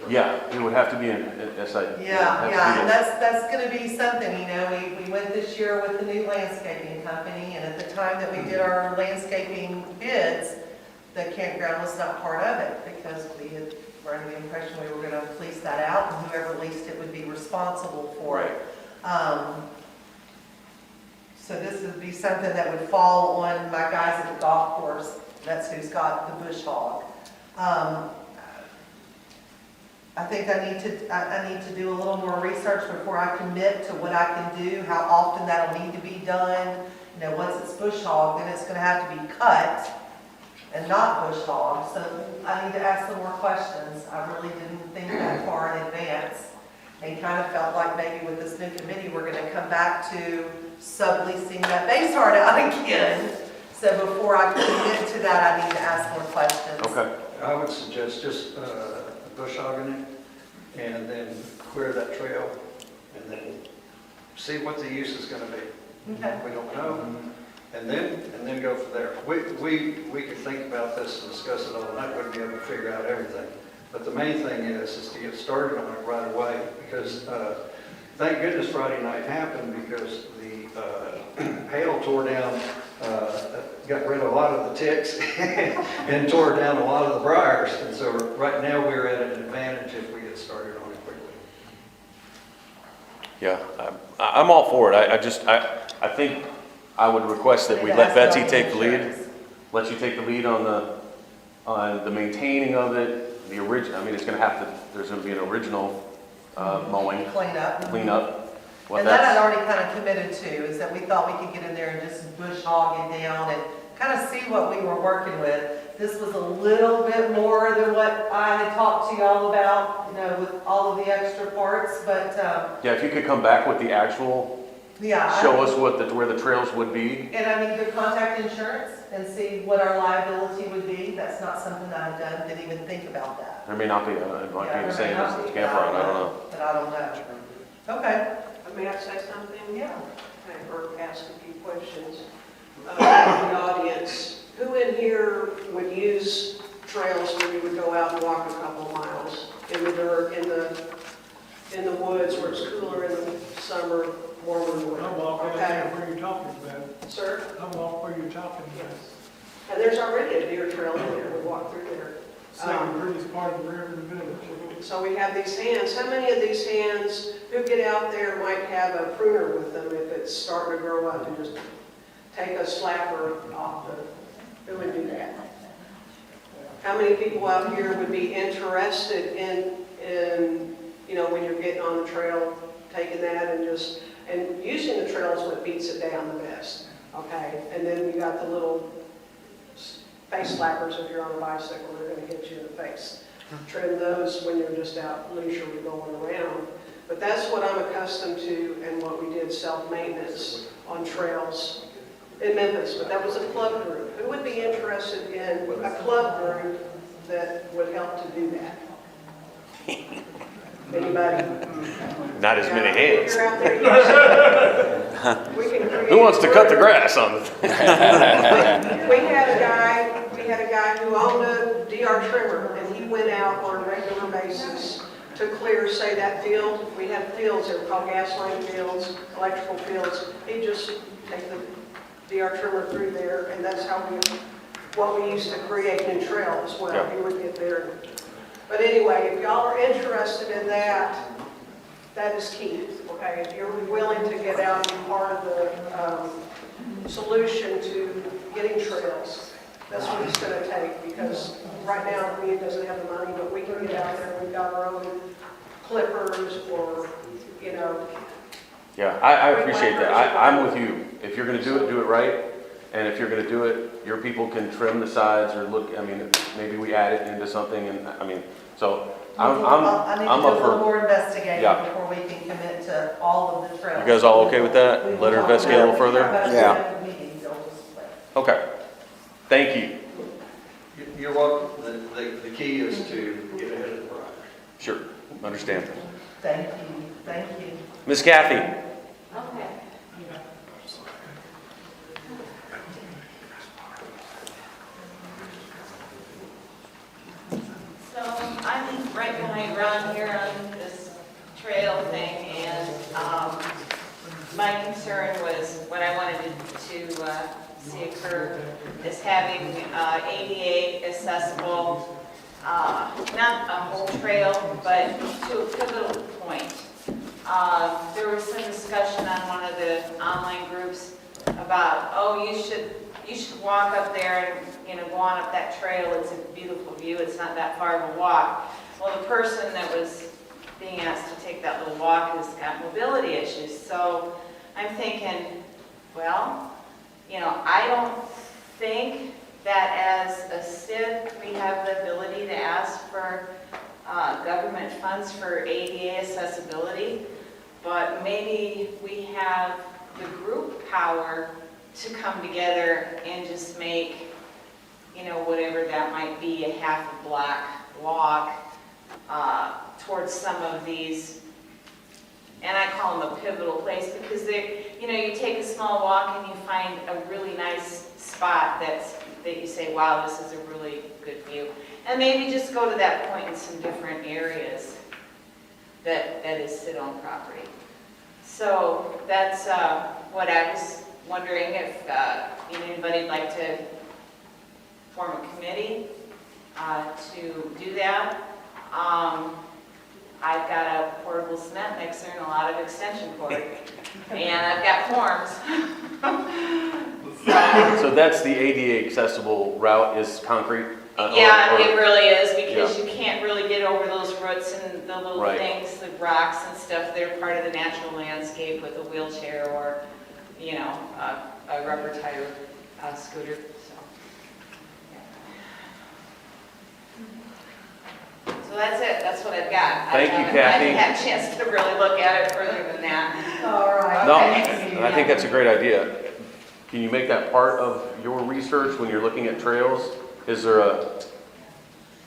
Yeah, it would have to be an SID. Yeah, and that's gonna be something, you know, we went this year with the new landscaping company, and at the time that we did our landscaping bids, the campground was not part of it, because we had were under the impression we were gonna lease that out, and whoever leased it would be responsible for it. So this would be something that would fall on my guys at the golf course, that's who's got the bush hog. I think I need to do a little more research before I commit to what I can do, how often that'll need to be done. You know, once it's bush hog, then it's gonna have to be cut and not bush hog. So I need to ask some more questions. I really didn't think that far in advance, and kind of felt like maybe with this new committee, we're gonna come back to subleasing that base yard out again. So before I commit to that, I need to ask more questions. Okay. I would suggest just bush hogging it, and then clear that trail, and then see what the use is gonna be. Okay. We don't know, and then go from there. We could think about this and discuss it all night, wouldn't be able to figure out everything. But the main thing is to get started on it right away, because thank goodness Friday night happened, because the hail tore down, got rid of a lot of the ticks and tore down a lot of the briars. And so right now we're at an advantage if we get started on it quickly. Yeah, I'm all for it. I think I would request that we let Betsy take the lead. Let you take the lead on the maintaining of it, the original. I mean, it's gonna have to, there's gonna be an original mowing, Clean up. cleanup. And that I'd already kind of committed to, is that we thought we could get in there and just bush hog it down and kind of see what we were working with. This was a little bit more than what I had talked to y'all about, you know, with all of the extra parts, but, Yeah, if you could come back with the actual, yeah. show us where the trails would be. And I need to contact insurance and see what our liability would be. That's not something that I've done, didn't even think about that. There may not be, it might Yeah, be the there same may as not the be, campground, I don't know. But I don't know. Okay. May I say something? Yeah. Or ask a few questions of the audience. Who in here would use trails where you would go out and walk a couple miles in the dirt, in the woods where it's cooler in the summer, warmer in the winter? I'm walking Okay. where you're talking about. Sir? I'm walking where you're talking about. And there's already a deer trail in there. We walk through there. Second prettiest part of the river in the village. So we have these hands. How many of these hands who get out there might have a pruner with them if it's starting to grow up and just take a slapper off the, who would do that? How many people out here would be interested in, you know, when you're getting on the trail, taking that and using the trail is what beats it down the best, okay? And then you got the little face slappers if you're on a bicycle, they're going to hit you in the face. Trim those when you're just out leisurely going around. But that's what I'm accustomed to and what we did self-maintenance on trails in Memphis. But that was a club group. Who would be interested in a club group that would help to do that? Anybody? Not as many hands. You're out there, we can create. Who wants to cut the grass on the? We had a guy who owned a DR trimmer, and he went out on a regular basis to clear, say, that field. We had fields that were called gas line fields, electrical fields. He'd just take the DR trimmer through there, and that's how what we used to create new trails. Well, Yeah. he would get there. But anyway, if y'all are interested in that, that is key, okay? If you're willing to get out and be part of the solution to getting trails, that's what it's going to take, because right now, we doesn't have the money, but we can get out there, we've got our own clippers or, you know. Yeah, I appreciate that. I'm with you. If you're gonna do it right. And if you're gonna do it, your people can trim the sides or look, I mean, maybe we add it into something and, I mean, so I need to I'm do up a little for, more investigating Yeah. before we can commit to all of the trails. you guys all okay with that? Let her investigate a little further? Yeah. Okay. Thank you. You're welcome. The key is to get ahead of the briar. Sure, understand. Thank you, thank you. Miss Kathy? Okay. So I'm right behind around here on this trail thing, and my concern was what I wanted to see occur is having ADA accessible, not a whole trail, but to a pivotal point. There was some discussion on one of the online groups about, oh, you should walk up there and, go on up that trail. It's a beautiful view. It's not that far of a walk. Well, the person that was being asked to take that little walk has got mobility issues. So I'm thinking, well, I don't think that as a CID we have the ability to ask for government funds for ADA accessibility, but maybe we have the group power to come together and just make, whatever that might be, a half a block walk towards some of these, and I call them a pivotal place because they, you take a small walk and you find a really nice spot that you say, wow, this is a really good view. And maybe just go to that point in some different areas that is CID-owned property. So that's what I was wondering if anybody would like to form a committee to do that. I've got a portable cement mixer and a lot of extension cord, and I've got forms. So that's the ADA accessible route is concrete? Yeah, it really is, because you can't really get over those roots and the little things, the rocks and stuff. They're part of the natural landscape with a wheelchair or, a rubber tire scooter. So that's it. That's what I've got. Thank you, Kathy. I haven't had a chance to really look at it further than that. All right. No, Thank you. and I think that's a great idea. Can you make that part of your research when you're looking at trails? Is there a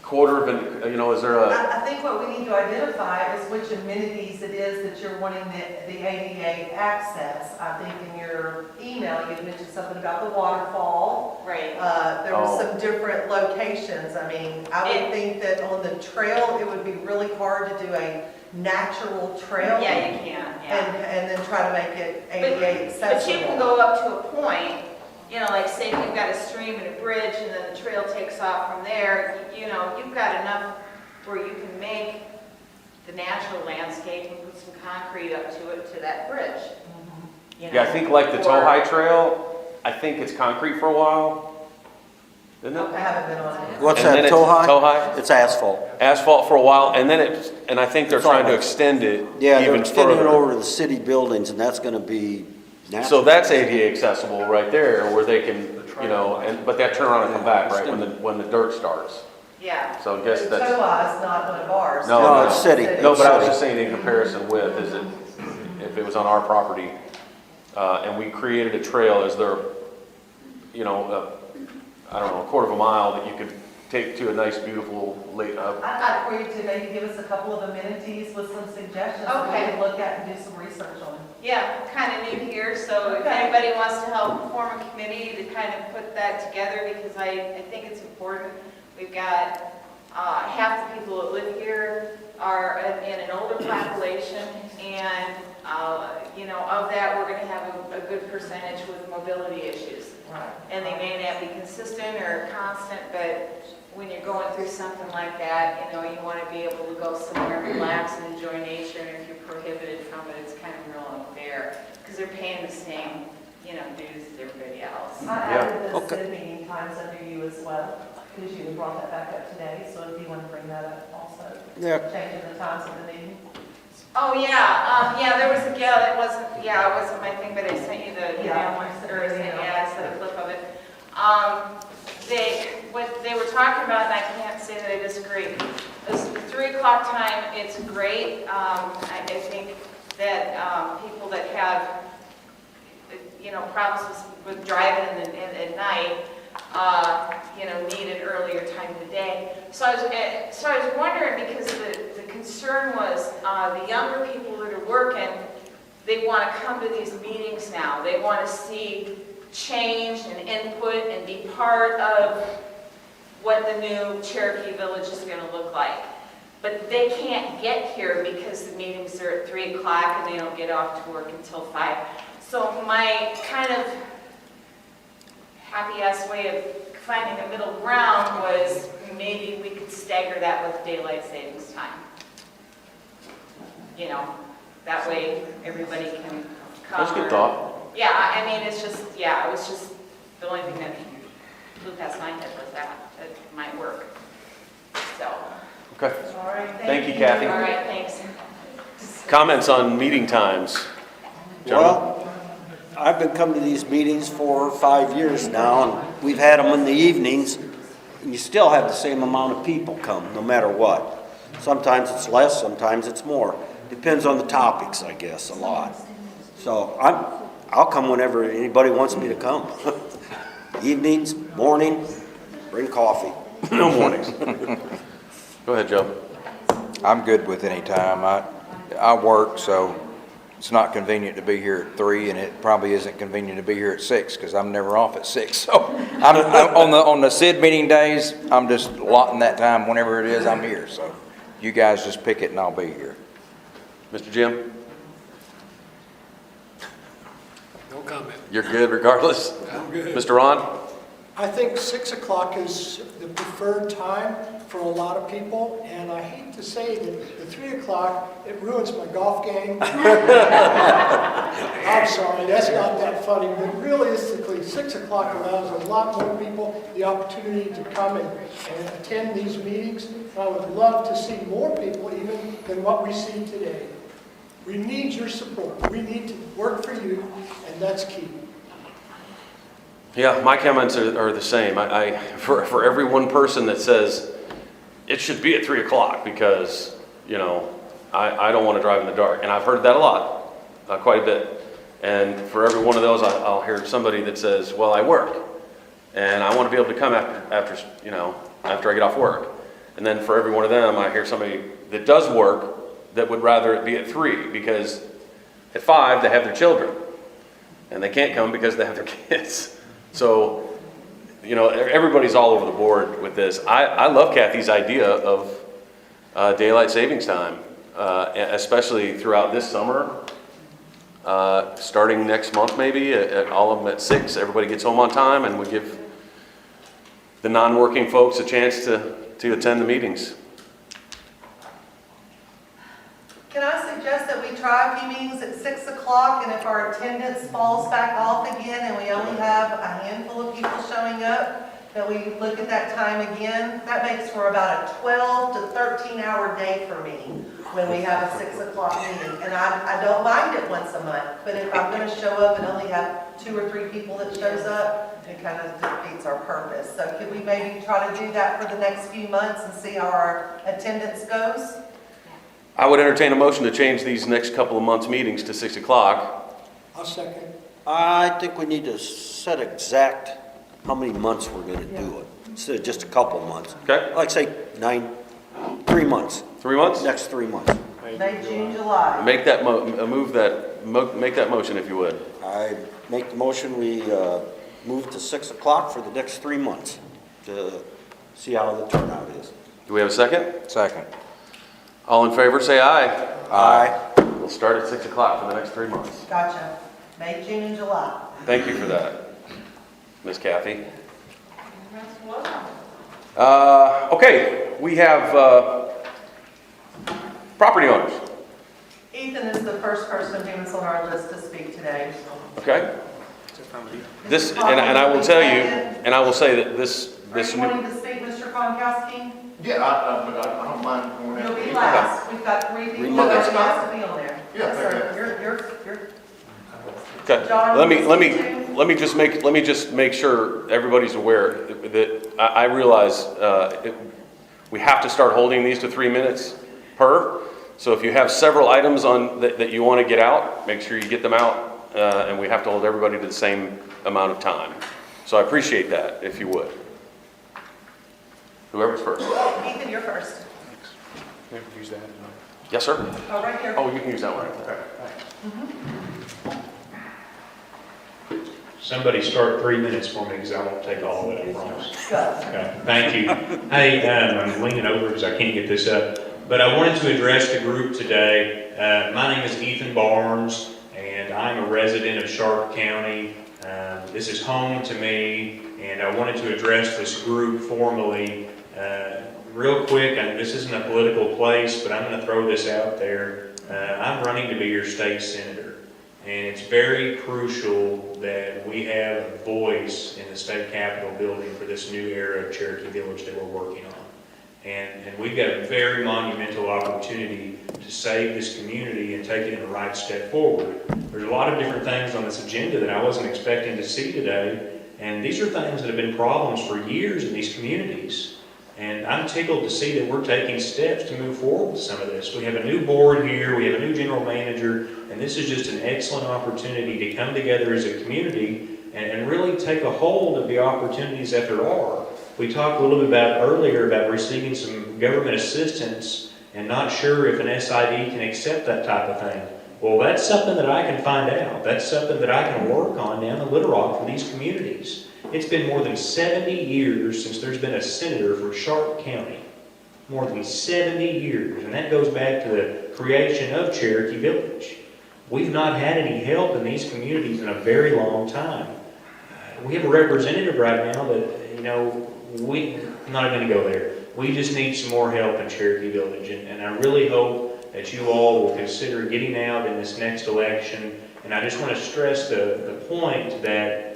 quarter of an, is there a? I think what we need to identify is which amenities it is that you're wanting the ADA access. I think in your email, you mentioned something about the waterfall. Right. There was some different locations. I mean, I would think that on the trail, it would be really hard to do a natural trail. Yeah, you can, yeah. And then try to make it ADA accessible. But you can go up to a point, like say if you've got a stream and a bridge and then the trail takes off from there, you've got enough where you can make the natural landscape and put some concrete up to it to that bridge. Yeah, I think like the Tohai Trail, I think it's concrete for a while, isn't it? I haven't been on it. What's And then that, it's Tohai? Tohai? It's asphalt. Asphalt for a while, and then and I think they're trying to extend it Yeah, they're even extending it further. over to the city buildings, and that's gonna be So natural. that's ADA accessible right there, where they can, but they have to turn around and come back, right, when the dirt starts. Yeah. So I guess The that's, TOA is not one of ours. No, No, it's city. no, but I was just saying in comparison with, is it, if it was on our property, and we created a trail, is there, I don't know, a quarter of a mile that you could take to a nice, beautiful lake, I'd like for you to maybe give us a couple of amenities with some suggestions that we Okay. can look at and do some research on. Yeah, kind of new here, so if Okay. anybody wants to help form a committee to kind of put that together, because I think it's important. We've got half the people that live here are in an older population, and of that, we're going to have a good percentage with mobility issues. Right. And they may not be consistent or constant, but when you're going through something like that, you want to be able to go somewhere, relax and enjoy nature, and if you're prohibited from it, it's kind of real unfair, because they're paying the same, dues as everybody else. I added the Okay. Sid meeting times under you as well, because you had brought that back up today, so if you want to bring that up also. Yeah. Changing the times of the meeting. Oh, yeah, there was a, it wasn't my thing, but I sent you the email, or I sent a clip of it. What they were talking about, and I can't say that I disagree, is the 3 o'clock time, it's great. I think that people that have, problems with driving at night, need an earlier time of the day. So I was wondering, because the concern was the younger people that are working, they want to come to these meetings now. They want to see change and input and be part of what the new Cherokee Village is going to look like. but they can't get here because the meetings are at 3 o'clock and they don't get off to work until 5. So my kind of happy-ass way of finding a middle ground was maybe we could stagger that with daylight savings time. You know, that way everybody can come. That's a good thought. Yeah, I mean, it's just, yeah, it was just, the only thing that flew past my head was that it might work. So, Okay. All right, Thank you, Kathy. all right, thanks. Comments on meeting times? Well, I've been coming to these meetings for 5 years now, and we've had them in the evenings, and you still have the same amount of people come, no matter what. Sometimes it's less, sometimes it's more. Depends on the topics, I guess, a lot. So I'll come whenever anybody wants me to come. Evenings, morning, bring coffee. No mornings. Go ahead, Joe. I'm good with any time. I work, so it's not convenient to be here at 3, and it probably isn't convenient to be here at 6 because I'm never off at 6. So I'm on the SID meeting days, I'm just allotting that time whenever it is I'm here. So you guys just pick it and I'll be here. Mr. Jim? No comment. You're good regardless? I'm good. Mr. Ron? I think 6 o'clock is the preferred time for a lot of people, and I hate to say that the 3 o'clock, it ruins my golf game. I'm sorry, that's not that funny, but realistically, 6 o'clock allows a lot more people the opportunity to come and attend these meetings. And I would love to see more people even than what we see today. We need your support. We need to work for you, and that's key. Yeah, my comments are the same. For every one person that says it should be at 3 o'clock because, you know, I don't want to drive in the dark. And I've heard that a lot, quite a bit. And for every one of those, I'll hear somebody that says, well, I work. And I want to be able to come after I get off work. And then for every one of them, I hear somebody that does work that would rather it be at 3 because at 5, they have their children. And they can't come because they have their kids. So, you know, everybody's all over the board with this. I love Kathy's idea of daylight savings time, especially throughout this summer, starting next month maybe, all of them at 6. Everybody gets home on time and we give the non-working folks a chance to attend the meetings. Can I suggest that we try a few meetings at 6 o'clock, and if our attendance falls back off again and we only have a handful of people showing up, that we look at that time again? That makes for about a 12 to 13-hour day for me when we have a 6 o'clock meeting. And I don't mind it once a month, but if I'm going to show up and only have 2 or 3 people that shows up, it kind of defeats our purpose. So could we maybe try to do that for the next few months and see how our attendance goes? I would entertain a motion to change these next couple of months' meetings to 6 o'clock. I'll second. I think we need to set exact how many months we're going to do it, instead of just a couple months. Okay? Like say 3 months. 3 months? Next 3 months. May, June, July. Make that make that motion if you would. I make the motion, we move to 6 o'clock for the next 3 months to see how the turnout is. Do we have a second? Second. All in favor, say aye. Aye. We'll start at 6 o'clock for the next 3 months. Gotcha. May, June, and July. Thank you for that, Miss Kathy. Okay, we have property owners. Ethan is the first person who was on our list to speak today. Okay. This, and I will tell you, and I will say that this. Are you wanting to speak, Mr. Konkowski? Yeah, I don't mind going out. You'll be last. We've got 3 people that has to be on there. Yeah, Yes, sir. You're. Okay. John, Let me just make sure everybody's aware that I realize we have to start holding these to 3 minutes per. So if you have several items on that you want to get out, make sure you get them out, and we have to hold everybody to the same amount of time. So I appreciate that, if you would. Whoever's first. Ethan, you're first. Use that. Yes, sir. Oh, right here. Oh, you can use that one. Okay. Somebody start 3 minutes for me because I won't take all of it, I promise. Go. Okay, thank you. Hey, I'm leaning over because I can't get this up. But I wanted to address the group today. My name is Ethan Barnes, and I'm a resident of Sharp County. This is home to me, and I wanted to address this group formally. Real quick, and this isn't a political place, but I'm going to throw this out there. I'm running to be your state senator, and it's very crucial that we have a voice in the state capitol building for this new era of Cherokee Village that we're working on. And we've got a very monumental opportunity to save this community and take it in the right step forward. There's a lot of different things on this agenda that I wasn't expecting to see today, and these are things that have been problems for years in these communities. And I'm tickled to see that we're taking steps to move forward with some of this. We have a new board here, we have a new general manager, and this is just an excellent opportunity to come together as a community and really take a hold of the opportunities that there are. We talked a little bit earlier about receiving some government assistance and not sure if an SID can accept that type of thing. Well, that's something that I can find out. That's something that I can work on down in Little Rock for these communities. It's been more than 70 years since there's been a senator for Sharp County. More than 70 years, and that goes back to the creation of Cherokee Village. We've not had any help in these communities in a very long time. We have a representative right now that, I'm not even going to go there. We just need some more help in Cherokee Village, and I really hope that you all will consider getting out in this next election. And I just want to stress the point that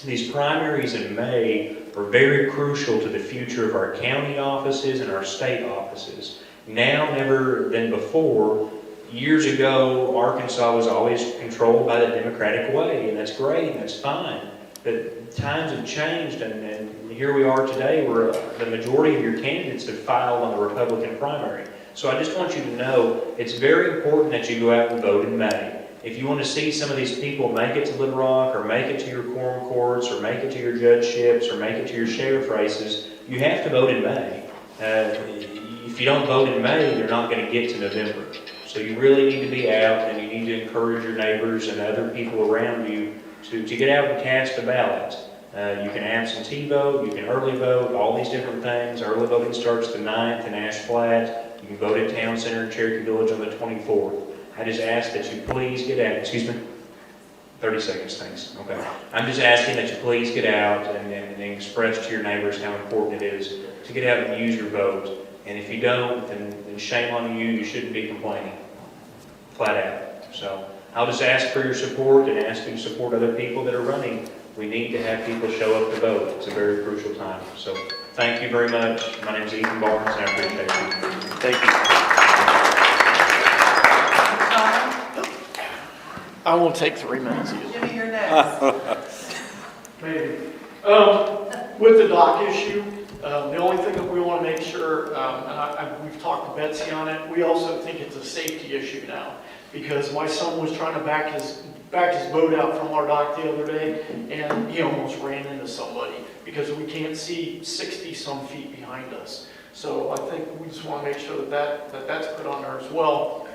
these primaries in May are very crucial to the future of our county offices and our state offices. Now, never than before. Years ago, Arkansas was always controlled by the Democratic way, and that's great, and that's fine. But times have changed, and here we are today where the majority of your candidates have filed on the Republican primary. So I just want you to know it's very important that you go out and vote in May. If you want to see some of these people make it to Little Rock, or make it to your quorum courts, or make it to your judgeships, or make it to your sheriff races, you have to vote in May. If you don't vote in May, you're not going to get to November. So you really need to be out, and you need to encourage your neighbors and other people around you to get out and cast a ballot. You can absentee vote, you can early vote, all these different things. Early voting starts the 9th in Ash Flat. You can vote at Town Center in Cherokee Village on the 24th. I just ask that you please get out. Excuse me? 30 seconds, thanks. Okay. I'm just asking that you please get out and express to your neighbors how important it is to get out and use your vote. And if you don't, then shame on you. You shouldn't be complaining. Flat out. So I'll just ask for your support and ask you to support other people that are running. We need to have people show up to vote. It's a very crucial time. So thank you very much. My name is Ethan Barnes, and I appreciate you. Thank you. I won't take 3 minutes either. Jimmy, you're next. Maybe. With the dock issue, the only thing that we want to make sure, and we've talked to Betsy on it, we also think it's a safety issue now. Because my son was trying to back his boat out from our dock the other day, and he almost ran into somebody because we can't see 60-some feet behind us. So I think we just want to make sure that that's put on there as well.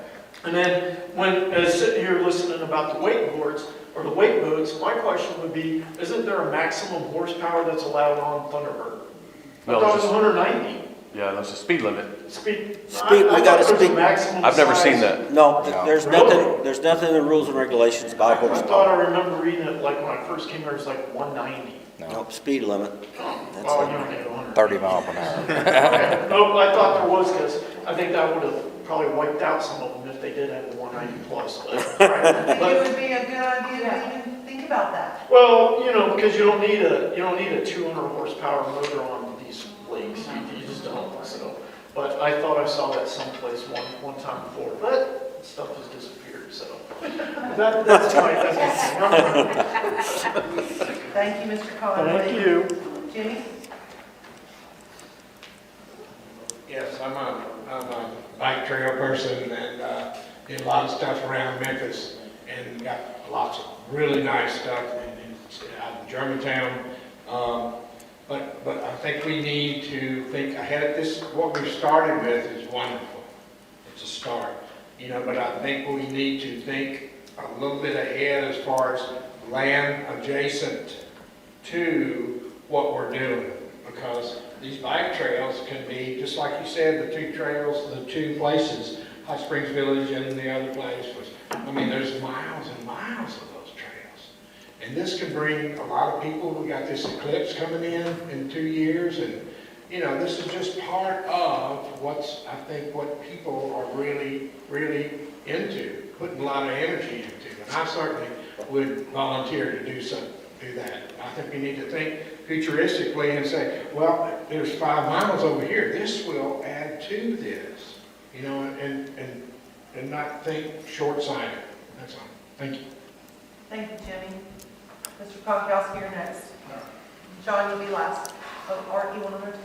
And then when I was sitting here listening about the wakeboards or the wake boats, my question would be, isn't there a maximum horsepower that's allowed on Thunderbird? I thought it was 190. Yeah, that's a speed limit. We got a speed. I've never seen that. No, there's nothing in the rules and regulations about I horsepower. thought I remember reading it, like when I first came here, it was like 190. Nope, speed limit. That's Oh, it. you don't need 100. 30 mile per hour. Okay. Nope, I thought there was, because I think that would have probably wiped out some of them if they did have the 190 plus. I think it would be a good idea to even think about that. Well, because you don't need a 200 horsepower motor on these lakes. You just don't. So, but I thought I saw that someplace one time before, but stuff has disappeared. So that's my Thank you, Mr. Conway. Thank you. Jimmy? Yes, I'm a bike trail person and did a lot of stuff around Memphis and got lots of really nice stuff out in Germantown. But I think we need to think ahead. What we've started with is wonderful. It's a start, but I think we need to think a little bit ahead as far as land adjacent to what we're doing, because these bike trails can be, just like you said, the two trails, the two places, Hot Springs Village and the other place was, I mean, there's miles and miles of those trails. And this can bring a lot of people. We got this eclipse coming in 2 years, and you know, this is just part of I think what people are really, really into, putting a lot of energy into. And I certainly would volunteer to do that. I think we need to think futuristically and say, well, there's 5 miles over here. This will add to this, you know, and not think short-sighted. That's all. Thank you. Thank you, Jimmy. Mr. Konkowski, you're next. John, you'll be last. Oh, Art, you want to do?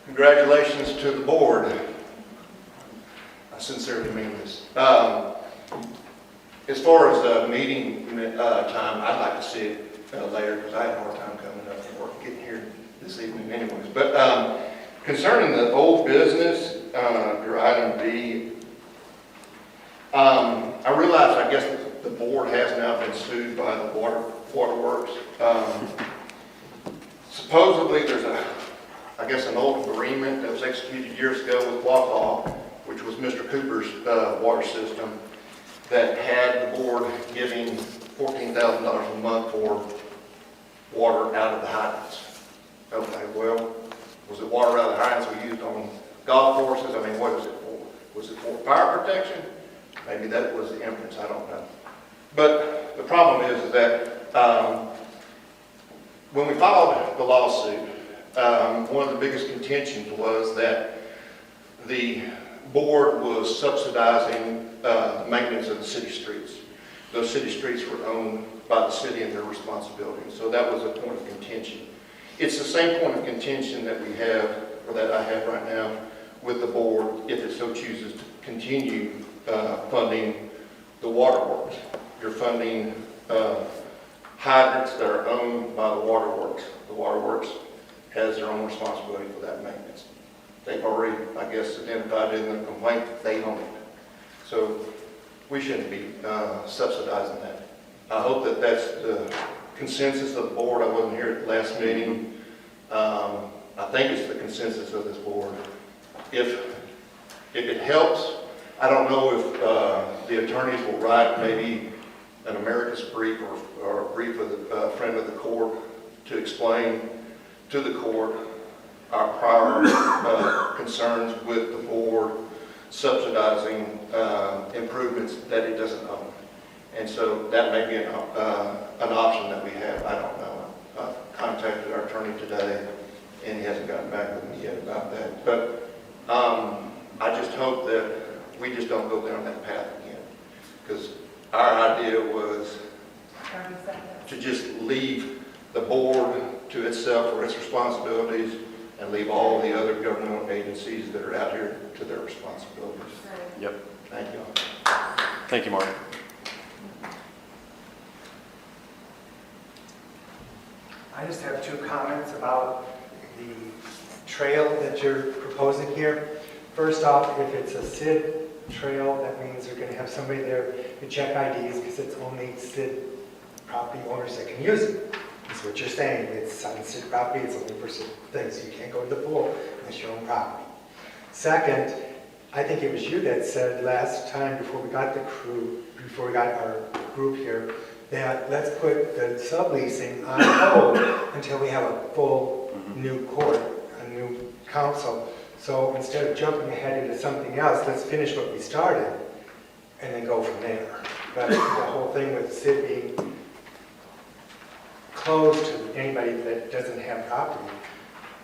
Congratulations to the board. I sincerely mean this. As far as the meeting time, I'd like to see it later because I had a hard time coming up and work getting here this evening anyways. But concerning the old business, your item B, I realize, I guess, the board has now been sued by the waterworks. Supposedly, there's an old agreement that was executed years ago with Wausau, which was Mr. Cooper's water system, that had the board giving $14,000 a month for water out of the hydrants. Okay, well, was it water out of the hydrants we used on golf courses? I mean, what was it for? Was it for fire protection? Maybe that was the inference, I don't know. But the problem is that when we filed the lawsuit, one of the biggest contentions was that the board was subsidizing the maintenance of the city streets. Those city streets were owned by the city and their responsibility. So that was a point of contention. It's the same point of contention that we have, or that I have right now, with the board, if it so chooses to continue funding the waterworks. You're funding hydrants that are owned by the waterworks. The waterworks has their own responsibility for that maintenance. They've already, I guess, identified in the complaint that they own it. So we shouldn't be subsidizing that. I hope that that's the consensus of the board. I wasn't here at the last meeting. I think it's the consensus of this board. If it helps, I don't know if the attorneys will write maybe an amicus brief or a brief with a friend of the court to explain to the court our prior concerns with the board subsidizing improvements that it doesn't own. And so that may be an option that we have. I don't know. I've contacted our attorney today, and he hasn't gotten back with me yet about that. But I just hope that we just don't go down that path again. Because our idea was to just leave the board to itself or its responsibilities and leave all the other governmental agencies that are out here to their responsibilities. Yep. Thank you. Thank you, Mark. I just have 2 comments about the trail that you're proposing here. First off, if it's a Cvsid trail, that means they're going to have somebody there to check IDs because it's only Cvsid property owners that can use it. That's what you're saying. It's on Cvsid property, it's only for Cvsid things. You can't go to the pool unless your own property. Second, I think it was you that said last time before we got our group here, that let's put the subleasing on hold until we have a full new court, a new council. So instead of jumping ahead into something else, let's finish what we started and then go from there. But the whole thing with Cvsid being closed to anybody that doesn't have property,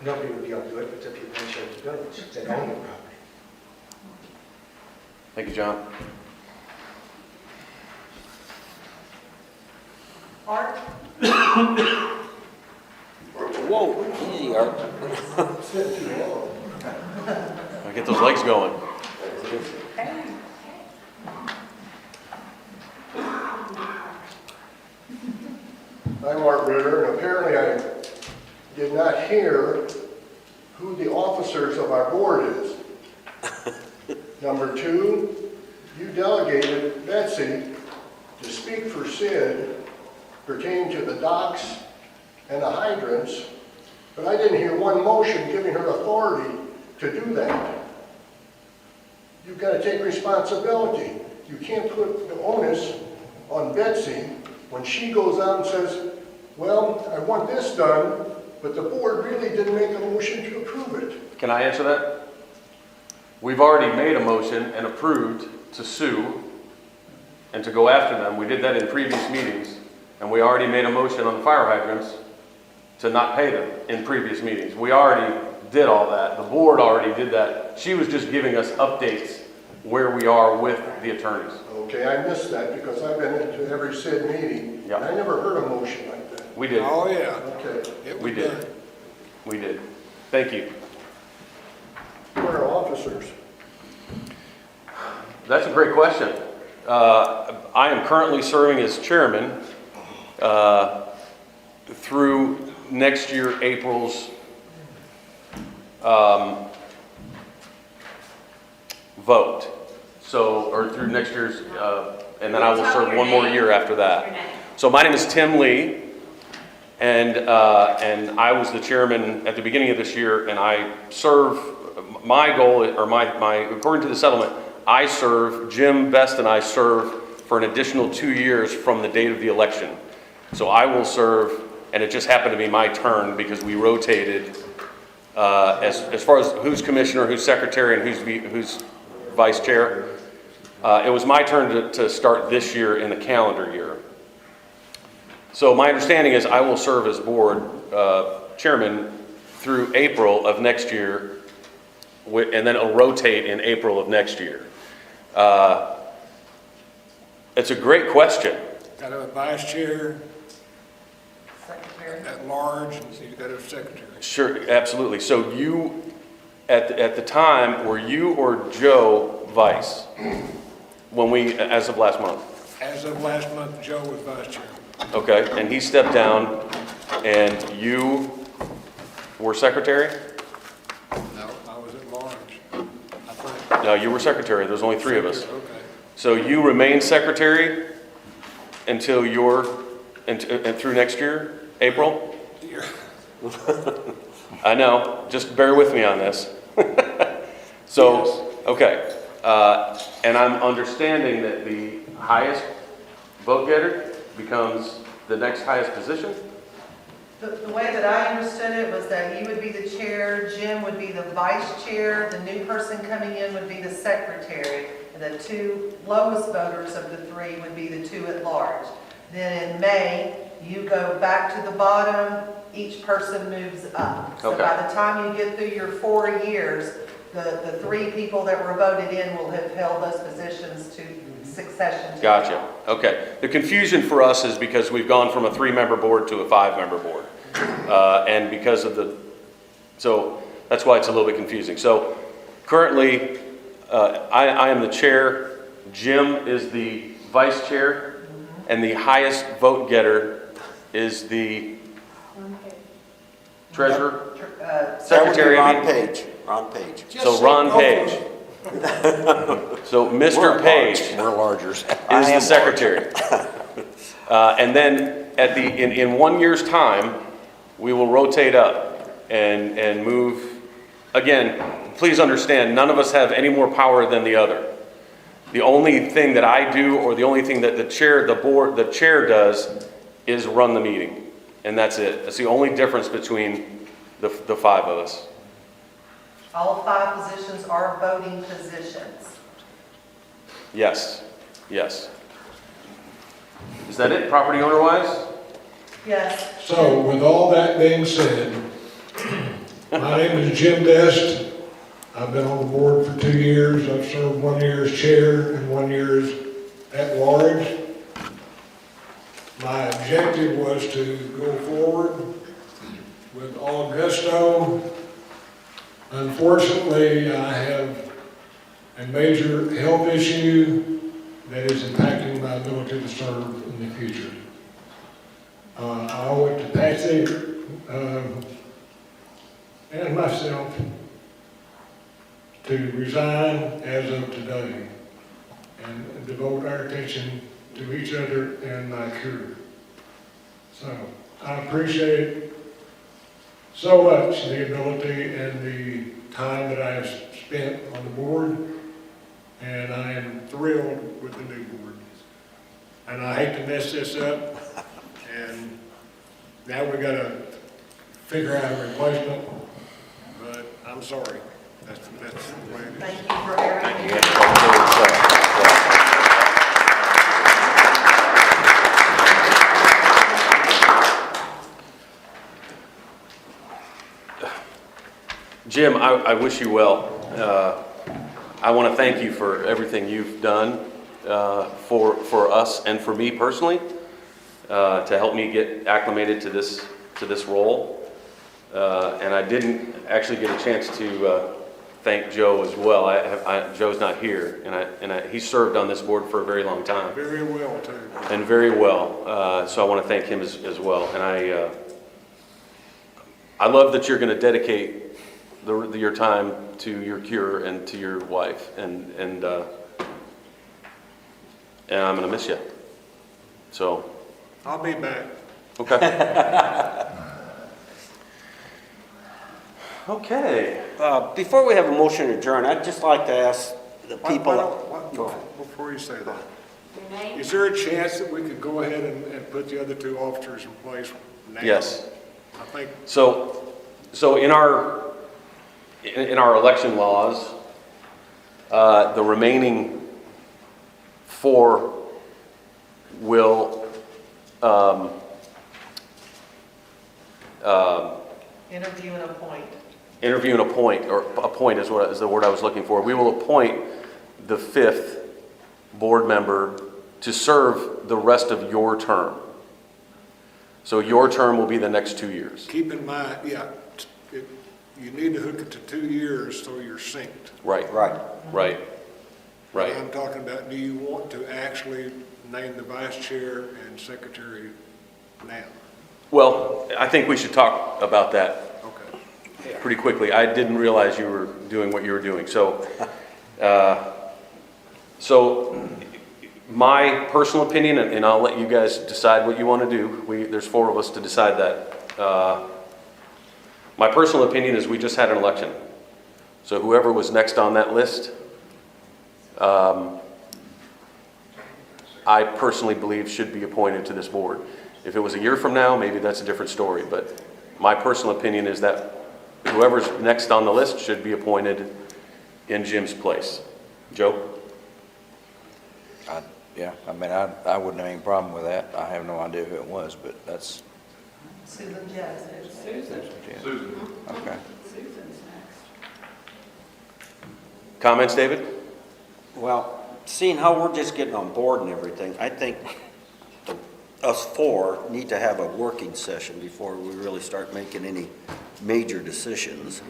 nobody would be able to do it but the people in Cherokee Village that own the property. Thank you, John. Art? Whoa, easy, Art. Get those legs going. I'm Art Ritter, and apparently I did not hear who the officers of our board is. Number 2, you delegated Betsy to speak for Cvsid pertaining to the docks and the hydrants But I didn't hear one motion giving her authority to do that. You've got to take responsibility. You can't put the onus on Betsy when she goes out and says, well, I want this done, but the board really didn't make a motion to approve it. Can I answer that? We've already made a motion and approved to sue and to go after them. We did that in previous meetings, and we already made a motion on the fire hydrants to not pay them in previous meetings. We already did all that. The board already did that. She was just giving us updates where we are with the attorneys. Okay, I missed that because I've been into every SID meeting. Yeah. And I never heard a motion like that. We did. Oh, yeah. Okay. We did. We did. Thank you. Where are officers? That's a great question. I am currently serving as chairman through next year, April's vote. So, or through next year's, and then I will serve one more year after that. So my name is Tim Lee, and I was the chairman at the beginning of this year, and I serve, my goal, or my according to the settlement, I serve, Jim Best and I serve for an additional 2 years from the date of the election. So I will serve, and it just happened to be my turn because we rotated as far as who's commissioner, who's secretary, and who's vice chair. It was my turn to start this year in the calendar year. So my understanding is I will serve as board chairman through April of next year, and then it'll rotate in April of next year. It's a great question. Got a vice chair Secretary. at large, and you got a secretary. Sure, absolutely. So you, at the time, were you or Joe vice? When we, as of last month? As of last month, Joe was vice chair. Okay, and he stepped down, and you were secretary? No, I was at large, I think. No, you were secretary. There's only 3 of us. Okay. So you remain secretary until and through next year, April? I know, just bear with me on this. So, okay, and I'm understanding that the highest vote getter becomes the next highest position? The way that I understood it was that you would be the chair, Jim would be the vice chair, the new person coming in would be the secretary, and the 2 lowest voters of the 3 would be the 2 at large. Then in May, you go back to the bottom, each person moves up. So Okay. by the time you get through your 4 years, the 3 people that were voted in will have held those positions to succession. Gotcha, okay. The confusion for us is because we've gone from a 3-member board to a 5-member board. And because of so that's why it's a little bit confusing. So currently, I am the chair, Jim is the vice chair, and the highest vote getter is the treasurer, secretary. Ron Page. Ron Page. So Ron Page. So Mr. Page We're largers. is the secretary. And then in 1 year's time, we will rotate up and move. Again, please understand, none of us have any more power than the other. The only thing that I do, or the only thing that the chair does, is run the meeting. And that's it. That's the only difference between the 5 of us. All 5 positions are voting positions. Yes, yes. Is that it, property owner-wise? Yes. So with all that being said, my name is Jim Best. I've been on the board for 2 years. I've served 1 year as chair and 1 year as at large. My objective was to go forward with all gusto. Unfortunately, I have a major health issue that is impacting my ability to serve in the future. I owe it to Patsy and myself to resign as of today and devote our attention to each other and my cure. So I appreciate so much, the ability and the time that I have spent on the board, and I am thrilled with the new board. And I hate to mess this up, and now we gotta figure out a replacement, but I'm sorry. That's the way it is. Thank you for everything. Jim, I wish you well. I want to thank you for everything you've done for us and for me personally to help me get acclimated to this role. And I didn't actually get a chance to thank Joe as well. Joe's not here, and he served on this board for a very long time. Very well, too. And very well. So I want to thank him as well. And I love that you're going to dedicate your time to your cure and to your wife, and I'm going to miss you. So. I'll be back. Okay. Okay. Before we have a motion to adjourn, I'd just like to ask the people. Before you say that, Your name? is there a chance that we could go ahead and put the other two officers in place now? Yes. I think. So in our election laws, the remaining 4 will Interview and appoint. interview and appoint, or appoint is the word I was looking for. We will appoint the 5th board member to serve the rest of your term. So your term will be the next 2 years. Keep in mind, you need to hook it to 2 years so you're synced. Right. Right. I'm talking about, do you want to actually name the vice chair and secretary now? Well, I think we should talk about that Okay. pretty quickly. I didn't realize you were doing what you were doing. So my personal opinion, and I'll let you guys decide what you want to do. There's 4 of us to decide that. My personal opinion is we just had an election. So whoever was next on that list, I personally believe should be appointed to this board. If it was a year from now, maybe that's a different story. But my personal opinion is that whoever's next on the list should be appointed in Jim's place. Joe? I wouldn't have any problem with that. I have no idea who it was, but that's. Susan Jess. Susan. Okay. Susan's next. Comments, David? Well, seeing how we're just getting on board and everything, I think us 4 need to have a working session before we really start making any major decisions.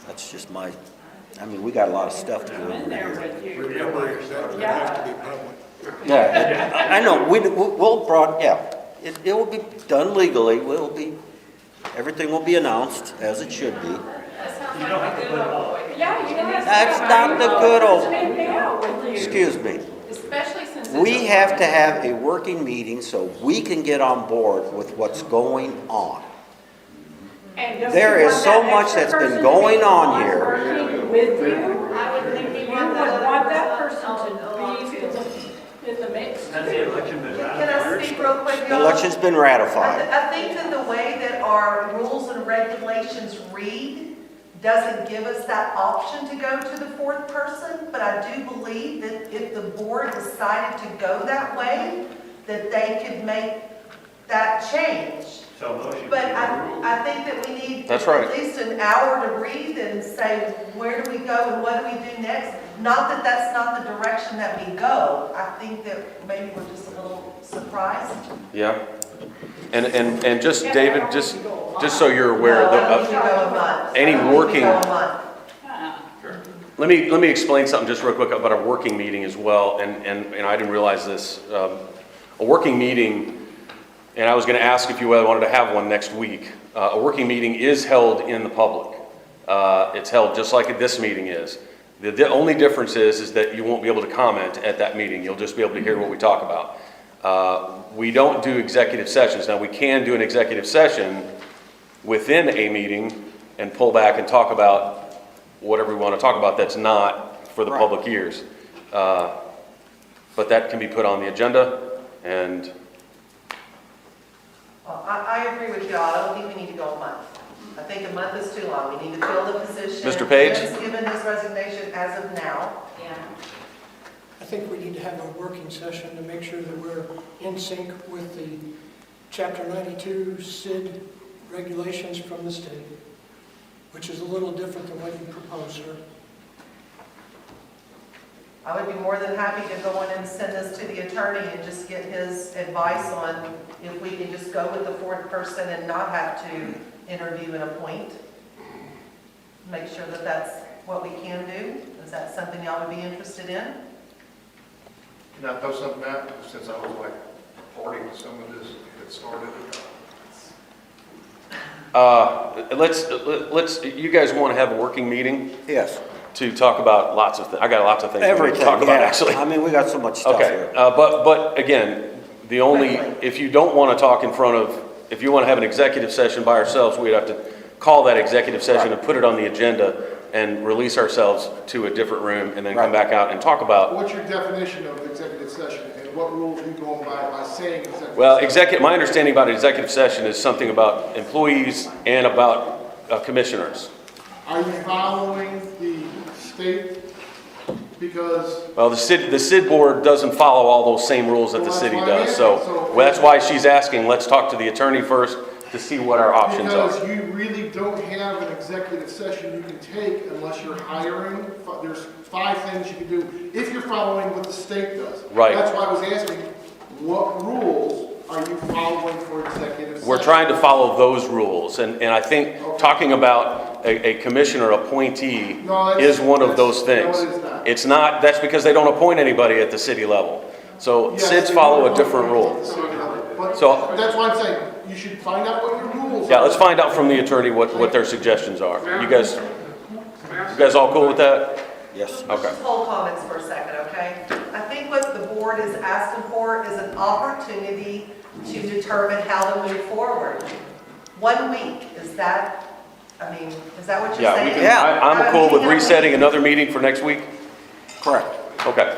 That's just we got a lot of stuff to go over here. Remember, that has to be public. Yeah, I know, it will be done legally, everything will be announced as it should be. You don't have to put it all. That's not the good old, excuse me. Especially since. We have to have a working meeting so we can get on board with what's going on. There is so much that's been going on here. With you, I would think you would want that person to be in the mix. Can I speak real quick, The y'all? election's been ratified. I think that the way that our rules and regulations read doesn't give us that option to go to the 4th person, but I do believe that if the board decided to go that way, that they could make that change. But I think that we need That's right. at least an hour to breathe and say, where do we go and what do we do next? Not that that's not the direction that we go. I think that maybe we're just a little surprised. Yeah. And just, David, just so you're aware, No, I don't think we go a month. any I don't think we working- go a month. let me explain something just real quick about a working meeting as well, and I didn't realize this. A working meeting, and I was going to ask if you wanted to have one next week. A working meeting is held in the public. It's held just like this meeting is. The only difference is that you won't be able to comment at that meeting. You'll just be able to hear what we talk about. We don't do executive sessions. Now, we can do an executive session within a meeting and pull back and talk about whatever we want to talk about that's not for the Right. public ears. But that can be put on the agenda, and Well, I agree with you. I don't think we need to go a month. I think a month is too long. We need to fill the position. Mr. Page? Jim's given his resignation as of now. Yeah. I think we need to have a working session to make sure that we're in sync with the Chapter 92 Cvsid regulations from the state, which is a little different than what you propose, sir. I would be more than happy to go in and send this to the attorney and just get his advice on if we can just go with the fourth person and not have to interview and appoint. Make sure that that's what we can do. Is that something y'all would be interested in? Can I throw something out, since I was like party to some of this that started? let's, you guys want to have a working meeting Yes. to talk about lots of things? I got lots of things we need to Everything, talk about, yeah. actually. I mean, we got so much stuff Okay, here. but again, the only, if you don't want to talk in front of, if you want to have an executive session by ourselves, we'd have to call that executive session and put it on the agenda and release ourselves to a different room and then come back out and talk about. What's your definition of executive session, and what rules are you going by saying executive Well, session? my understanding about executive session is something about employees and about commissioners. Are you following the state? Because Well, the CID board doesn't follow all those same rules that the Well, that's city why I'm does, asking. so So- well, that's why she's asking, let's talk to the attorney first to see what our options are. Because you really don't have an executive session you can take unless you're hiring. There's 5 things you can do if you're following what the state does. Right. That's why I was asking, what rules are you following for executive session? We're trying to follow those rules, and I think talking about a commissioner appointee No, that's- is one of those that's- things. no, it is not. It's not, that's because they don't appoint anybody at the city level. So Yes, CIDs they follow don't a different rule. But So- that's why I'm saying, you should find out what your rules are. Yeah, let's find out from the attorney what their suggestions are. You guys all cool with that? Yes. Okay. Just hold comments for a second, okay? I think what the board is asking for is an opportunity to determine how to move forward. 1 week, is that what you're Yeah, saying? we can, Yeah. I'm cool with resetting another meeting for next week. Correct. Okay.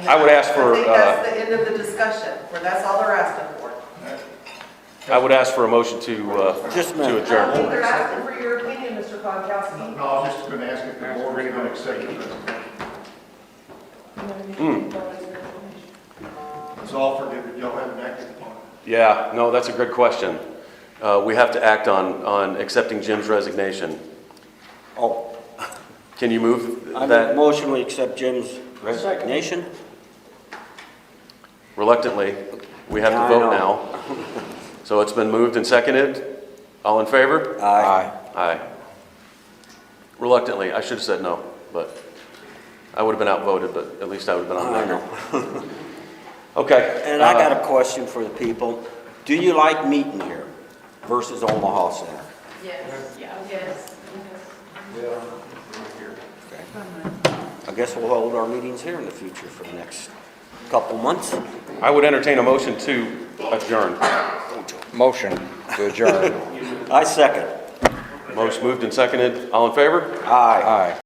I would ask for, I think that's the end of the discussion, where that's all they're asking for. I would ask for a motion to Just a minute. I don't think adjourn. they're asking for your opinion, Mr. Konkowski. No, I was just going to ask if the board is going to accept it. It's offered, if y'all haven't acted upon it. Yeah, no, that's a good question. We have to act on accepting Jim's resignation. Oh, Can you move I make a that motion, we accept Jim's resignation. reluctantly? We have Yeah, I to vote know. now. So it's been moved and seconded. All in favor? Aye. Aye. Reluctantly, I should have said no, but I would have been outvoted, but at least I would have been on I record. know. Okay. And I got a question for the people. Do you like meeting here versus Omaha Center? Yes, yes. I guess we'll hold our meetings here in the future for the next couple months. I would entertain a motion to adjourn. Motion to adjourn. I second. Most moved and seconded. All in favor? Aye. Aye.